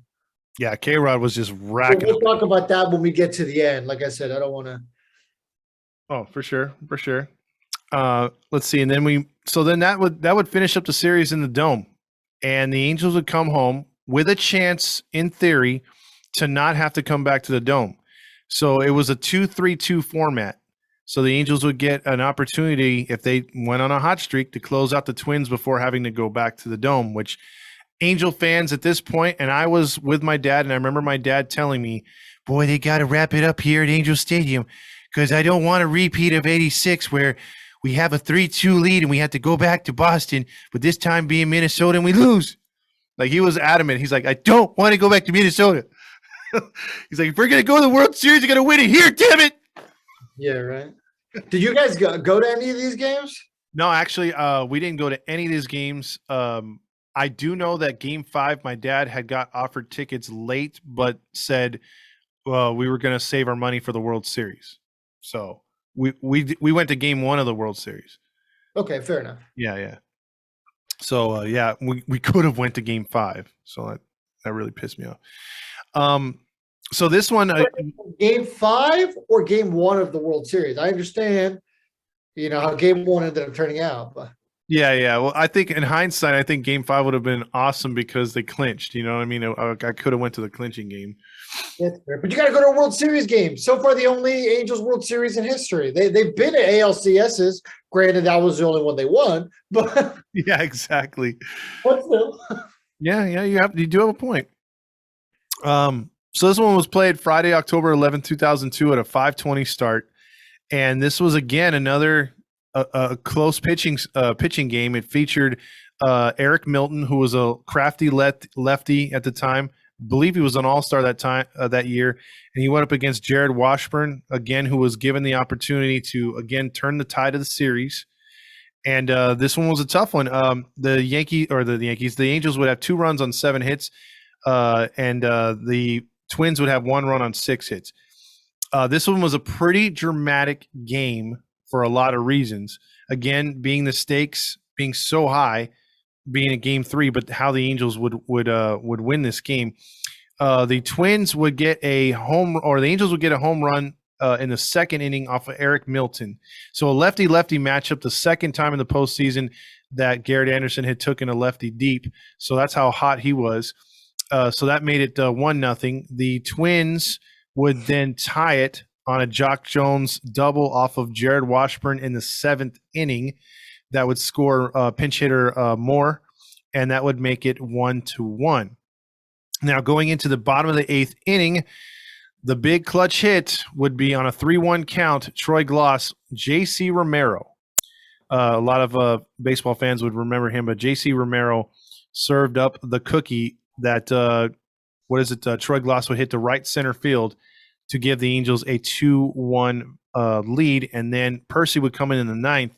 Yeah, K-Rod was just racking. We'll talk about that when we get to the end. Like I said, I don't want to. Oh, for sure. Let's see, and then that would finish up the series in the Dome, and the Angels would come home with a chance, in theory, to not have to come back to the Dome. So it was a 2-3-2 format. So the Angels would get an opportunity, if they went on a hot streak, to close out the Twins before having to go back to the Dome, which Angel fans at this point, and I was with my dad, and I remember my dad telling me, boy, they got to wrap it up here at Angel Stadium because I don't want a repeat of 86 where we have a 3-2 lead and we have to go back to Boston, but this time being Minnesota and we lose. Like, he was adamant. He's like, I don't want to go back to Minnesota. He's like, if we're going to go to the World Series, we're going to win it here, damn it. Yeah, right. Did you guys go to any of these games? No, actually, we didn't go to any of these games. I do know that Game 5, my dad had got offered tickets late, but said we were going to save our money for the World Series. So we went to Game 1 of the World Series. Okay, fair enough. Yeah. So we could have went to Game 5. So that really pissed me off. So this one, Game 5 or Game 1 of the World Series. I understand, how Game 1 ended up turning out, but. Yeah. Well, I think in hindsight, I think Game 5 would have been awesome because they clinched. You know what I mean? I could have went to the clinching game. That's fair. But you got to go to a World Series game. So far, the only Angels World Series in history. They've been at ALCSs. Granted, that was the only one they won. But yeah, exactly. But still. Yeah. You do have a point. So this one was played Friday, October 11th, 2002 at a 5:20 start. And this was again another a close pitching game. It featured Eric Milton, who was a crafty lefty at the time. I believe he was an all-star that year, and he went up against Jared Washburn again, who was given the opportunity to again turn the tide of the series. And this one was a tough one. The Angels would have 2 runs on 7 hits, and the Twins would have 1 run on 6 hits. This one was a pretty dramatic game for a lot of reasons. Again, being the stakes being so high, being a game 3, but how the Angels would win this game. The Twins would get the Angels would get a home run in the second inning off of Eric Milton. So a lefty-lefty matchup, the second time in the postseason that Garrett Anderson had taken a lefty deep. So that's how hot he was. So that made it 1-0. The Twins would then tie it on a Jock Jones double off of Jared Washburn in the 7th inning. That would score pinch hitter Moore, and that would make it 1-1. Now, going into the bottom of the 8th inning, the big clutch hit would be on a 3-1 count, Troy Gloss, J.C. Romero. A lot of baseball fans would remember him, but J.C. Romero served up the cookie that Troy Gloss would hit to right center field to give the Angels a 2-1 lead, and then Percy would come in the 9th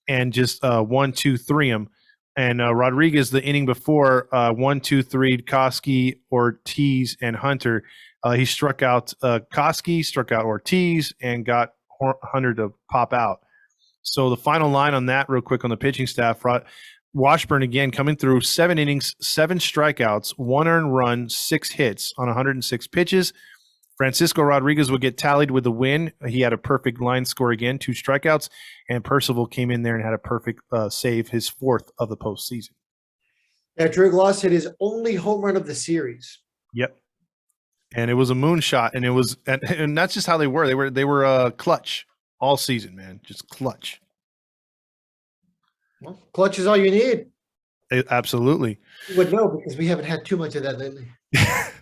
and just 1-2-3 him. And Rodriguez, the inning before, 1-2-3 Koski, Ortiz, and Hunter. He struck out Koski, struck out Ortiz, and got Hunter to pop out. So the final line on that, real quick, on the pitching staff, Washburn again coming through 7 innings, 7 strikeouts, 1 earned run, 6 hits on 106 pitches. Francisco Rodriguez would get tallied with the win. He had a perfect line score again, 2 strikeouts, and Percival came in there and had a perfect save, his 4th of the postseason. Yeah, Drew Gloss hit his only home run of the series. Yep, and it was a moonshot, and it was, and that's just how they were. They were clutch all season, man, just clutch. Well, clutch is all you need. Absolutely. You would know because we haven't had too much of that lately.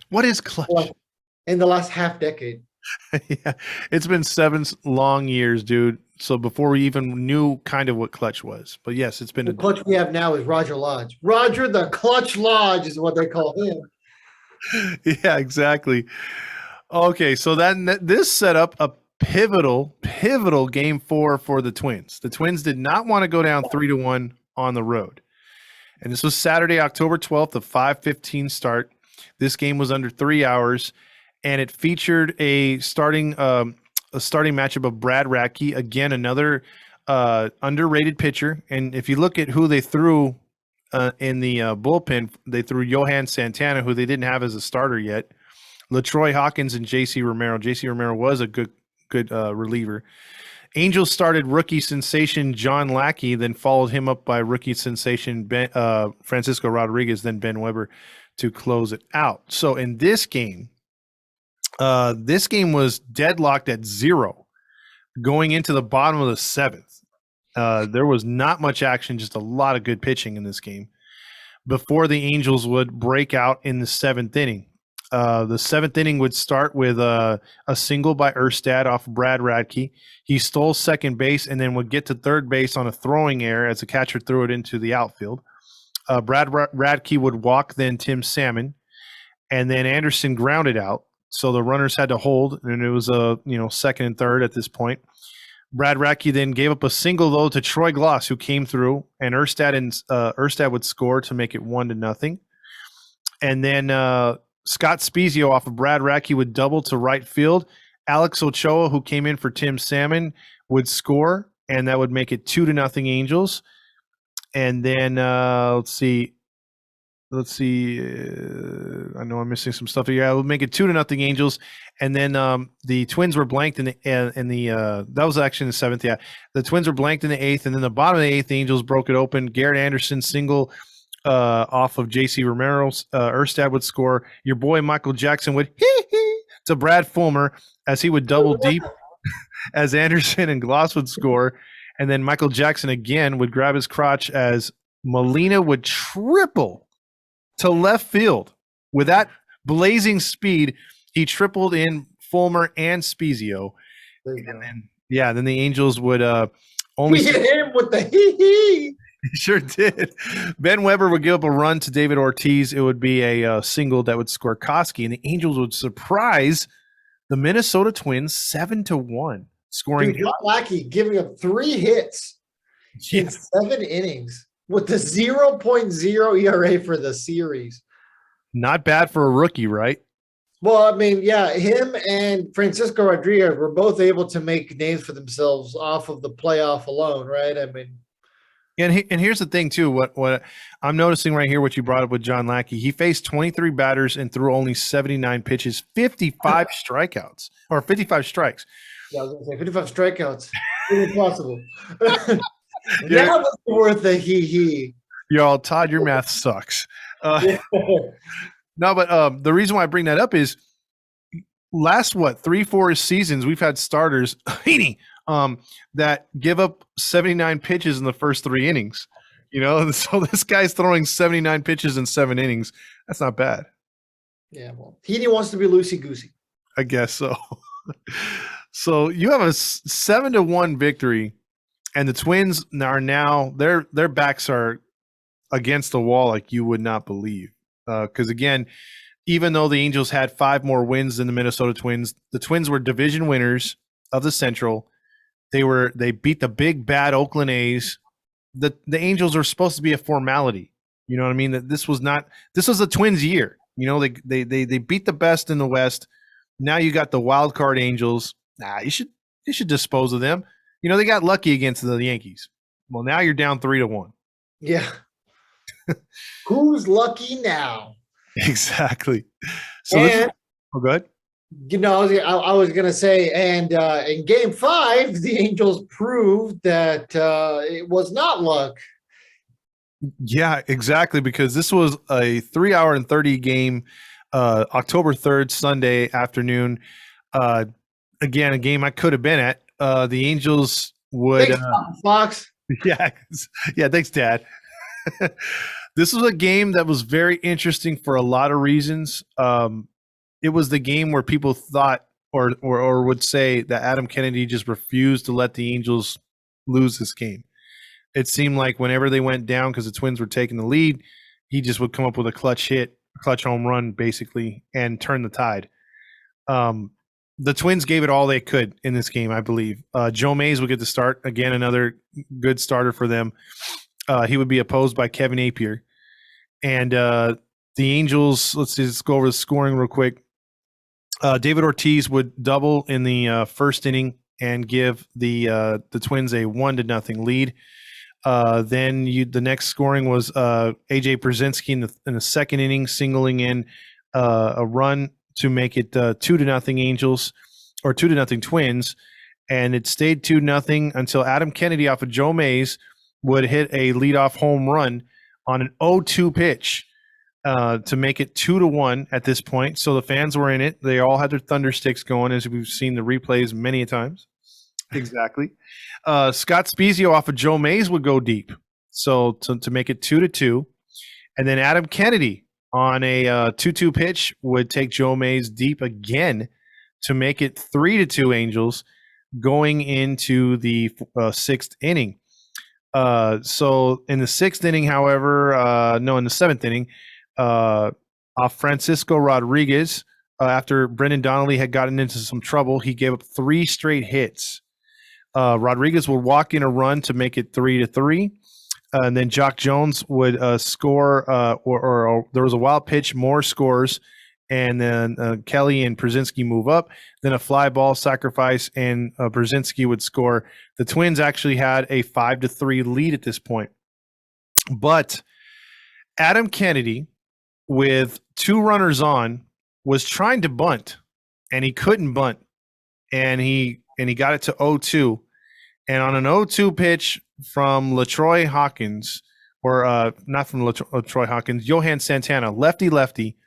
What is clutch? Well, in the last half decade. Yeah, it's been 7 long years, dude. So before we even knew kind of what clutch was, but yes, it's been the clutch we have now is Roger Lodge. Roger the Clutch Lodge is what they call him. Yeah, exactly. Okay, so this set up a pivotal game 4 for the Twins. The Twins did not want to go down 3-1 on the road, and this was Saturday, October 12th, a 5:15 start. This game was under 3 hours. And it featured a starting matchup of Brad Radke, again another underrated pitcher. And if you look at who they threw in the bullpen, they threw Johan Santana, who they didn't have as a starter yet, LaTroy Hawkins, and J.C. Romero. J.C. Romero was a good reliever. Angels started rookie sensation John Lackey, then followed him up by rookie sensation Francisco Rodriguez, then Ben Weber to close it out. So in this game was deadlocked at 0 going into the bottom of the 7th. There was not much action, just a lot of good pitching in this game before the Angels would break out in the 7th inning. The 7th inning would start with a single by Erstad off Brad Radke. He stole second base and then would get to third base on a throwing error as the catcher threw it into the outfield. Brad Radke would walk then Tim Salmon, and then Anderson grounded out. So the runners had to hold, and it was second and third at this point. Brad Radke then gave up a single, though, to Troy Gloss, who came through, and Erstad would score to make it 1-0. And then Scott Spezio off of Brad Radke would double to right field. Alex Ochoa, who came in for Tim Salmon, would score, and that would make it 2-0 Angels. And then let's see. I know I'm missing some stuff here. I will make it 2-0 Angels, and then the Twins were blanked in the that was actually in the 7th. Yeah, the Twins were blanked in the 8th, and then the bottom of the 8th, the Angels broke it open. Garrett Anderson single off of J.C. Romero. Erstad would score. Your boy Michael Jackson would to Brad Fulmer as he would double deep as Anderson and Gloss would score, and then Michael Jackson again would grab his crotch as Molina would triple to left field with that blazing speed. He tripled in Fulmer and Spezio. There you go. Then the Angels would only He hit him with the hee. He sure did. Ben Weber would give up a run to David Ortiz. It would be a single that would score Koski, and the Angels would surprise the Minnesota Twins 7-1, scoring. John Lackey giving up 3 hits in 7 innings with the 0.0 ERA for the series. Not bad for a rookie, right? Well, I mean, yeah, him and Francisco Rodriguez were both able to make names for themselves off of the playoff alone, right? I mean, and here's the thing too. What I'm noticing right here, what you brought up with John Lackey, he faced 23 batters and threw only 79 pitches, 55 strikeouts or 55 strikes. Yeah, I was going to say 55 strikeouts. Impossible. That was worth a hee. Y'all, Todd, your math sucks. No, but the reason why I bring that up is last 3-4 seasons we've had starters that give up 79 pitches in the first 3 innings. So this guy's throwing 79 pitches in 7 innings. That's not bad. Yeah, well, Heaney wants to be loosey goosey. I guess so. So you have a 7-1 victory, and the Twins are now their backs are against the wall like you would not believe. Because again, even though the Angels had 5 more wins than the Minnesota Twins, the Twins were division winners of the Central. They beat the big bad Oakland A's. The Angels are supposed to be a formality. You know what I mean? That this was the Twins' year. They beat the best in the West. Now you got the wild card Angels. You should dispose of them. They got lucky against the Yankees. Well, now you're down 3-1. Yeah. Who's lucky now? Exactly. So good. I was going to say, and in Game 5, the Angels proved that it was not luck. Yeah, exactly, because this was a 3-hour and 30 game, October 3rd, Sunday afternoon. Again, a game I could have been at. The Angels would Thanks, Fox. Yeah, thanks, Dad. This was a game that was very interesting for a lot of reasons. It was the game where people thought or would say that Adam Kennedy just refused to let the Angels lose this game. It seemed like whenever they went down because the Twins were taking the lead, he just would come up with a clutch home run, basically, and turn the tide. The Twins gave it all they could in this game, I believe. Joe Mays would get the start. Again, another good starter for them. He would be opposed by Kevin Appier. And the Angels, let's just go over the scoring real quick. David Ortiz would double in the first inning and give the Twins a 1-0 lead. Then the next scoring was A.J. Brzezinski in the second inning, singling in a run to make it 2-0 Angels or 2-0 Twins. And it stayed 2-0 until Adam Kennedy off of Joe Mays would hit a leadoff home run on an 0-2 pitch to make it 2-1 at this point. So the fans were in it. They all had their thunder sticks going, as we've seen the replays many times. Exactly. Scott Spezio off of Joe Mays would go deep, so to make it 2-2. And then Adam Kennedy on a 2-2 pitch would take Joe Mays deep again to make it 3-2 Angels going into the 6th inning. So in the 6th inning, however, in the 7th inning, off Francisco Rodriguez, after Brendan Donnelly had gotten into some trouble, he gave up 3 straight hits. Rodriguez would walk in a run to make it 3-3. And then Jock Jones would score, or there was a wild pitch, more scores, and then Kelly and Brzezinski move up. Then a fly ball sacrifice, and Brzezinski would score. The Twins actually had a 5-3 lead at this point. But Adam Kennedy, with 2 runners on, was trying to bunt, and he couldn't bunt. And he got it to 0-2. And on an 0-2 pitch from LaTroy Hawkins, or not from LaTroy Hawkins, Johan Santana, lefty,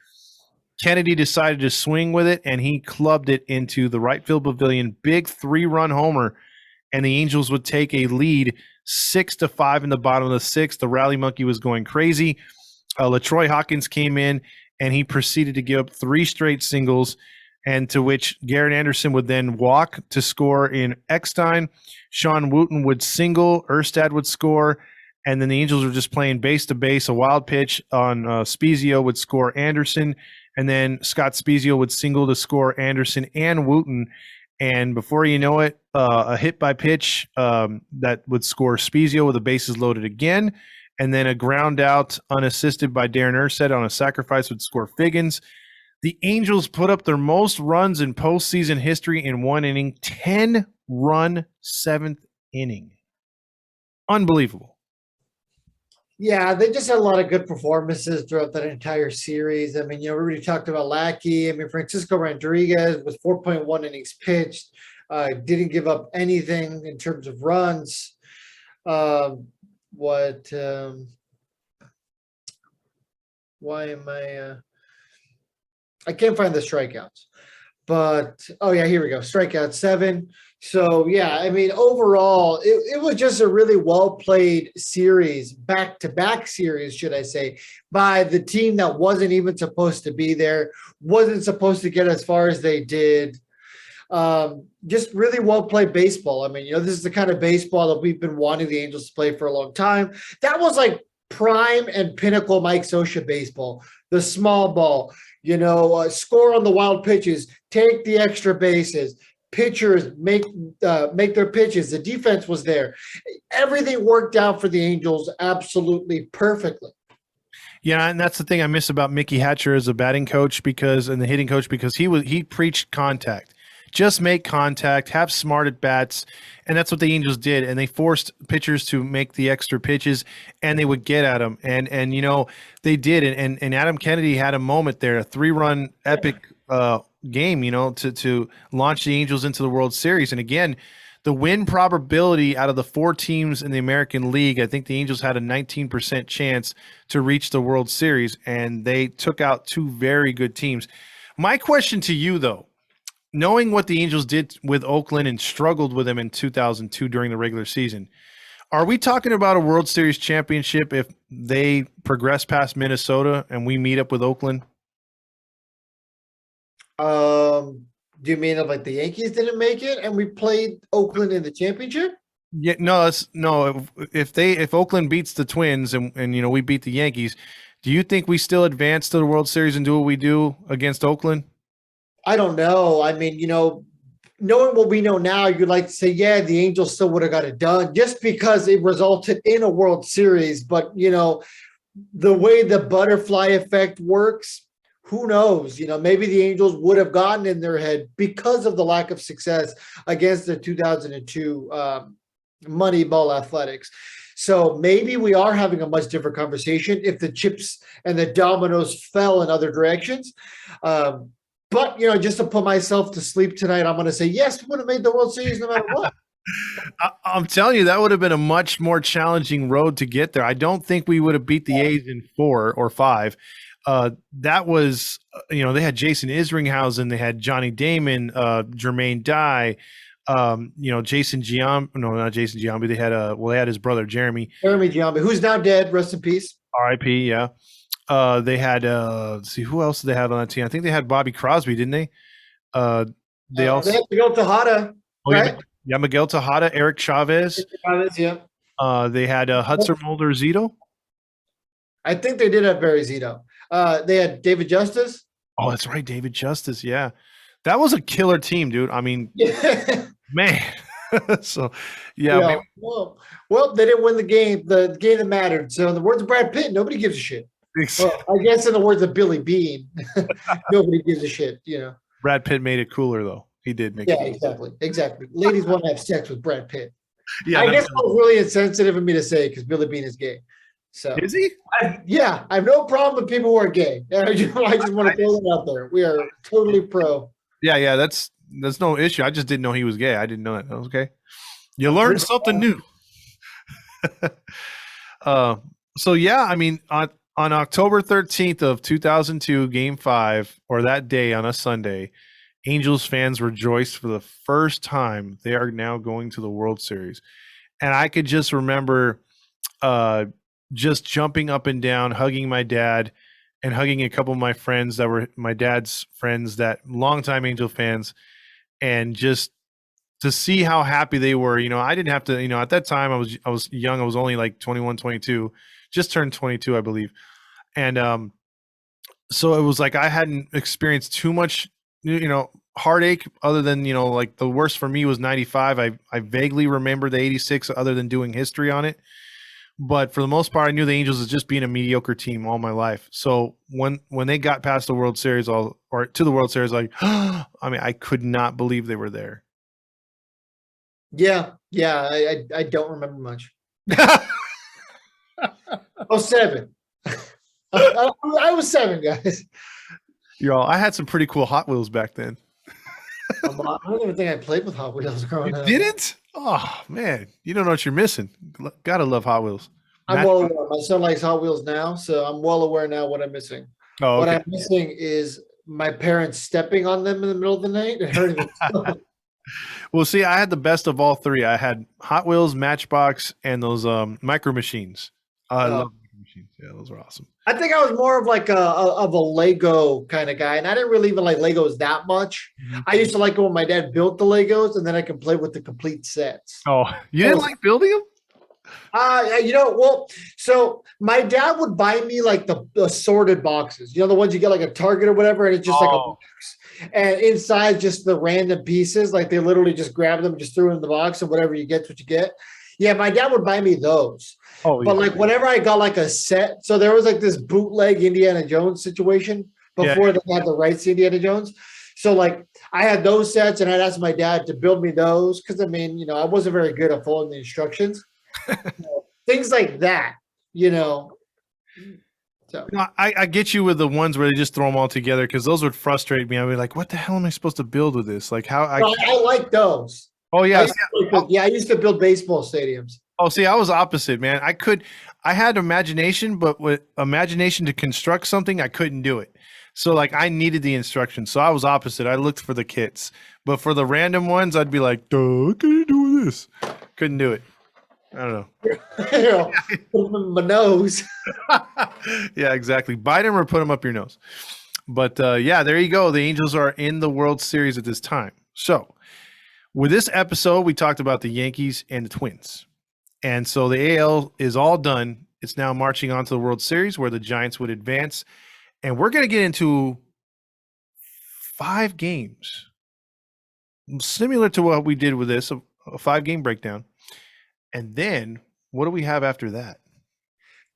Kennedy decided to swing with it, and he clubbed it into the right field pavilion. Big 3-run homer, and the Angels would take a lead 6-5 in the bottom of the 6th. The rally monkey was going crazy. LaTroy Hawkins came in and he proceeded to give up 3 straight singles, and to which Garrett Anderson would then walk to score in Eckstein. Sean Wooten would single, Erstad would score, and then the Angels were just playing base to base. A wild pitch on Spezio would score Anderson, and then Scott Spezio would single to score Anderson and Wooten. And before you know it, a hit by pitch that would score Spezio with the bases loaded again. And then a ground out unassisted by Darren Erstad on a sacrifice would score Figgins. The Angels put up their most runs in postseason history in one inning, 10-run 7th inning. Unbelievable. Yeah, they just had a lot of good performances throughout that entire series. I mean, we already talked about Lackey. I mean, Francisco Rodriguez with 4.1 innings pitched, didn't give up anything in terms of runs. Why am I can't find the strikeouts, but here we go. Strikeout 7. So yeah, I mean, overall, it was just a really well played series, back-to-back series, should I say, by the team that wasn't even supposed to be there, wasn't supposed to get as far as they did. Just really well played baseball. I mean, this is the kind of baseball that we've been wanting the Angels to play for a long time. That was like prime and pinnacle Mike Scioscia baseball, the small ball, score on the wild pitches, take the extra bases, pitchers make their pitches. The defense was there. Everything worked out for the Angels absolutely perfectly. Yeah, and that's the thing I miss about Mickey Hatcher as a batting coach and the hitting coach, because he preached contact. Just make contact, have smart at bats, and that's what the Angels did. And they forced pitchers to make the extra pitches, and they would get at them. And they did. And Adam Kennedy had a moment there, a 3-run epic game, to launch the Angels into the World Series. And again, the win probability out of the 4 teams in the American League, I think the Angels had a 19% chance to reach the World Series, and they took out 2 very good teams. My question to you, though, knowing what the Angels did with Oakland and struggled with them in 2002 during the regular season, are we talking about a World Series championship if they progress past Minnesota and we meet up with Oakland? Do you mean like the Yankees didn't make it and we played Oakland in the championship? Yeah, no. If Oakland beats the Twins and we beat the Yankees, do you think we still advance to the World Series and do what we do against Oakland? I don't know. I mean, knowing what we know now, you'd like to say, yeah, the Angels still would have got it done just because it resulted in a World Series. But, the way the butterfly effect works, who knows? Maybe the Angels would have gotten in their head because of the lack of success against the 2002 Moneyball Athletics. So maybe we are having a much different conversation if the chips and the dominoes fell in other directions. But, just to put myself to sleep tonight, I'm going to say, yes, we would have made the World Series no matter what. I'm telling you, that would have been a much more challenging road to get there. I don't think we would have beat the A's in 4 or 5. That was, they had Jason Isringhausen, they had Johnny Damon, Jermaine Dye, Jason Giambi. No, not Jason Giambi. They had his brother, Jeremy Giambi, who's now dead. Rest in peace. R.I.P. Yeah. They had let's see, who else did they have on that team? I think they had Bobby Crosby, didn't they? They also had Miguel Tejada. Right? Yeah, Miguel Tejada, Eric Chavez. Yeah. They had Hudson Mulder Zito. I think they did have Barry Zito. They had David Justice. Oh, that's right, David Justice. Yeah, that was a killer team, dude. I mean, man. So, yeah. Well, they didn't win the game that mattered. So, in the words of Brad Pitt, nobody gives a shit. Well, I guess in the words of Billy Beane, nobody gives a shit. Brad Pitt made it cooler, though. He did make it. Yeah, exactly. Ladies want to have sex with Brad Pitt. Yeah, I guess it was really insensitive of me to say because Billy Beane is gay. So is he? I have no problem with people who are gay. I just want to throw that out there. We are totally pro. Yeah, that's no issue. I just didn't know he was gay. I didn't know that. Okay, you learned something new. So yeah, I mean, on October 13th of 2002, Game 5, or that day on a Sunday, Angels fans rejoiced for the first time they are now going to the World Series, and I could just remember just jumping up and down, hugging my dad, and hugging a couple of my friends that were my dad's friends, that longtime Angel fans, and just to see how happy they were. I didn't have to, at that time I was young. I was only like 21, 22, just turned 22, I believe. And so it was like I hadn't experienced too much, heartache other than, like the worst for me was 95. I vaguely remember the 86 other than doing history on it. But for the most part, I knew the Angels as just being a mediocre team all my life. So when they got past the World Series or to the World Series, like, I mean, I could not believe they were there. Yeah. I don't remember much. Oh, 7. I was 7, guys. I had some pretty cool Hot Wheels back then. I don't even think I played with Hot Wheels growing up. Didn't? Oh man, you don't know what you're missing. Gotta love Hot Wheels. I'm well aware. My son likes Hot Wheels now, so I'm well aware now what I'm missing. Oh, okay. What I'm missing is my parents stepping on them in the middle of the night and hurting them. Well, see, I had the best of all three. I had Hot Wheels, Matchbox, and those Micro Machines. I love Micro Machines. Yeah, those were awesome. I think I was more of like a Lego kind of guy, and I didn't really even like Legos that much. Mm-hmm. I used to like it when my dad built the Legos, and then I can play with the complete sets. Oh, you didn't like building them? So my dad would buy me like the assorted boxes, the ones you get like a Target or whatever, and it's just like a box. And inside just the random pieces, like they literally just grab them, just threw in the box, and whatever you get's what you get. Yeah, my dad would buy me those. Oh, yeah. But like whenever I got like a set, so there was like this bootleg Indiana Jones situation before they had the rights to Indiana Jones. So like I had those sets, and I'd ask my dad to build me those because I mean, I wasn't very good at following the instructions. Things like that, So No, I get you with the ones where they just throw them all together because those would frustrate me. I'd be like, "What the hell am I supposed to build with this? Like how?" I like those. Oh yeah, I used to build baseball stadiums. Oh, see, I was opposite, man. I had imagination, but with imagination to construct something, I couldn't do it. So like I needed the instructions. So I was opposite. I looked for the kits, but for the random ones, I'd be like, "Duh, what can you do with this?" Couldn't do it. I don't know. Put them in my nose. Yeah, exactly. Bite them or put them up your nose. But yeah, there you go. The Angels are in the World Series at this time. So with this episode, we talked about the Yankees and the Twins. And so the AL is all done. It's now marching on to the World Series where the Giants would advance. And we're going to get into 5 games, similar to what we did with this, a 5-game breakdown. And then what do we have after that?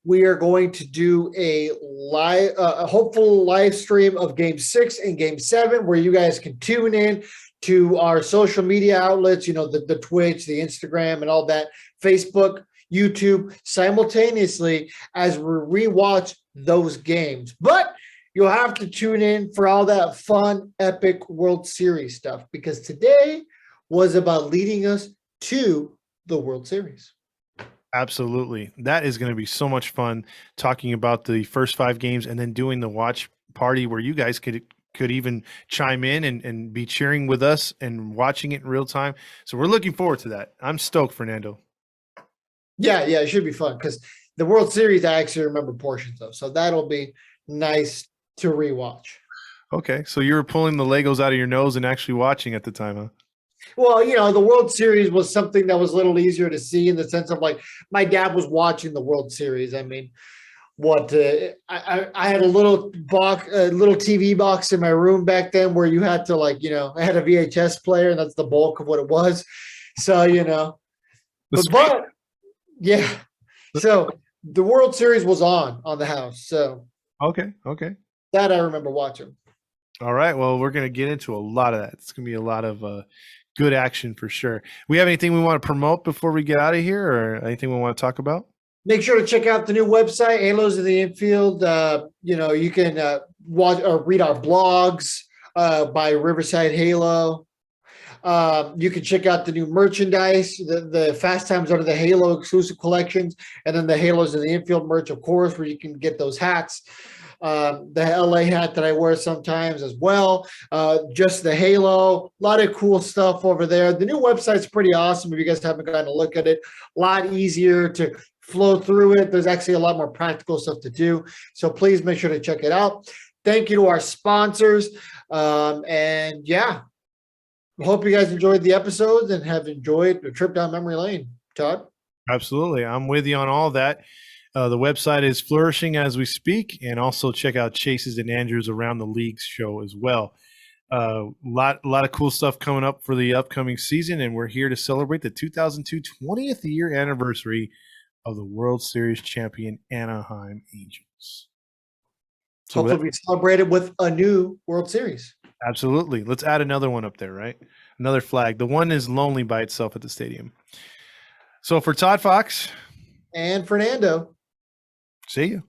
We are going to do a live, a hopeful live stream of Game 6 and Game 7, where you guys can tune in to our social media outlets, the Twitch, the Instagram, and all that, Facebook, YouTube, simultaneously as we rewatch those games. But you'll have to tune in for all that fun, epic World Series stuff, because today was about leading us to the World Series. Absolutely. That is going to be so much fun, talking about the first 5 games and then doing the watch party where you guys could even chime in and be cheering with us and watching it in real time. So we're looking forward to that. I'm stoked, Fernando. Yeah, it should be fun because the World Series I actually remember portions of. So that'll be nice to rewatch. Okay. So you were pulling the Legos out of your nose and actually watching at the time, huh? Well, the World Series was something that was a little easier to see in the sense of like my dad was watching the World Series. I mean, I had a little TV box in my room back then where you had to I had a VHS player, and that's the bulk of what it was. So, but yeah. So the World Series was on the house. So okay. That I remember watching. All right. Well, we're going to get into a lot of that. It's going to be a lot of good action for sure. We have anything we want to promote before we get out of here, or anything we want to talk about? Make sure to check out the new website, Halos of the Infield. You can watch or read our blogs by Riverside Halo. You can check out the new merchandise, the Fast Times Under the Halo exclusive collections, and then the Halos of the Infield merch, of course, where you can get those hats. The LA hat that I wear sometimes as well. Just the Halo, a lot of cool stuff over there. The new website's pretty awesome if you guys haven't gotten a look at it. A lot easier to flow through it. There's actually a lot more practical stuff to do. So please make sure to check it out. Thank you to our sponsors. And yeah, hope you guys enjoyed the episodes and have enjoyed the trip down memory lane. Todd? Absolutely. I'm with you on all that. The website is flourishing as we speak, and also check out Chase's and Andrew's Around the Leagues show as well. Lot of cool stuff coming up for the upcoming season, and we're here to celebrate the 2002 20th year anniversary of the World Series champion Anaheim Angels. So Hopefully we celebrate it with a new World Series. Absolutely. Let's add another one up there, right? Another flag. The one is lonely by itself at the stadium. So for Todd Fox and Fernando, see you.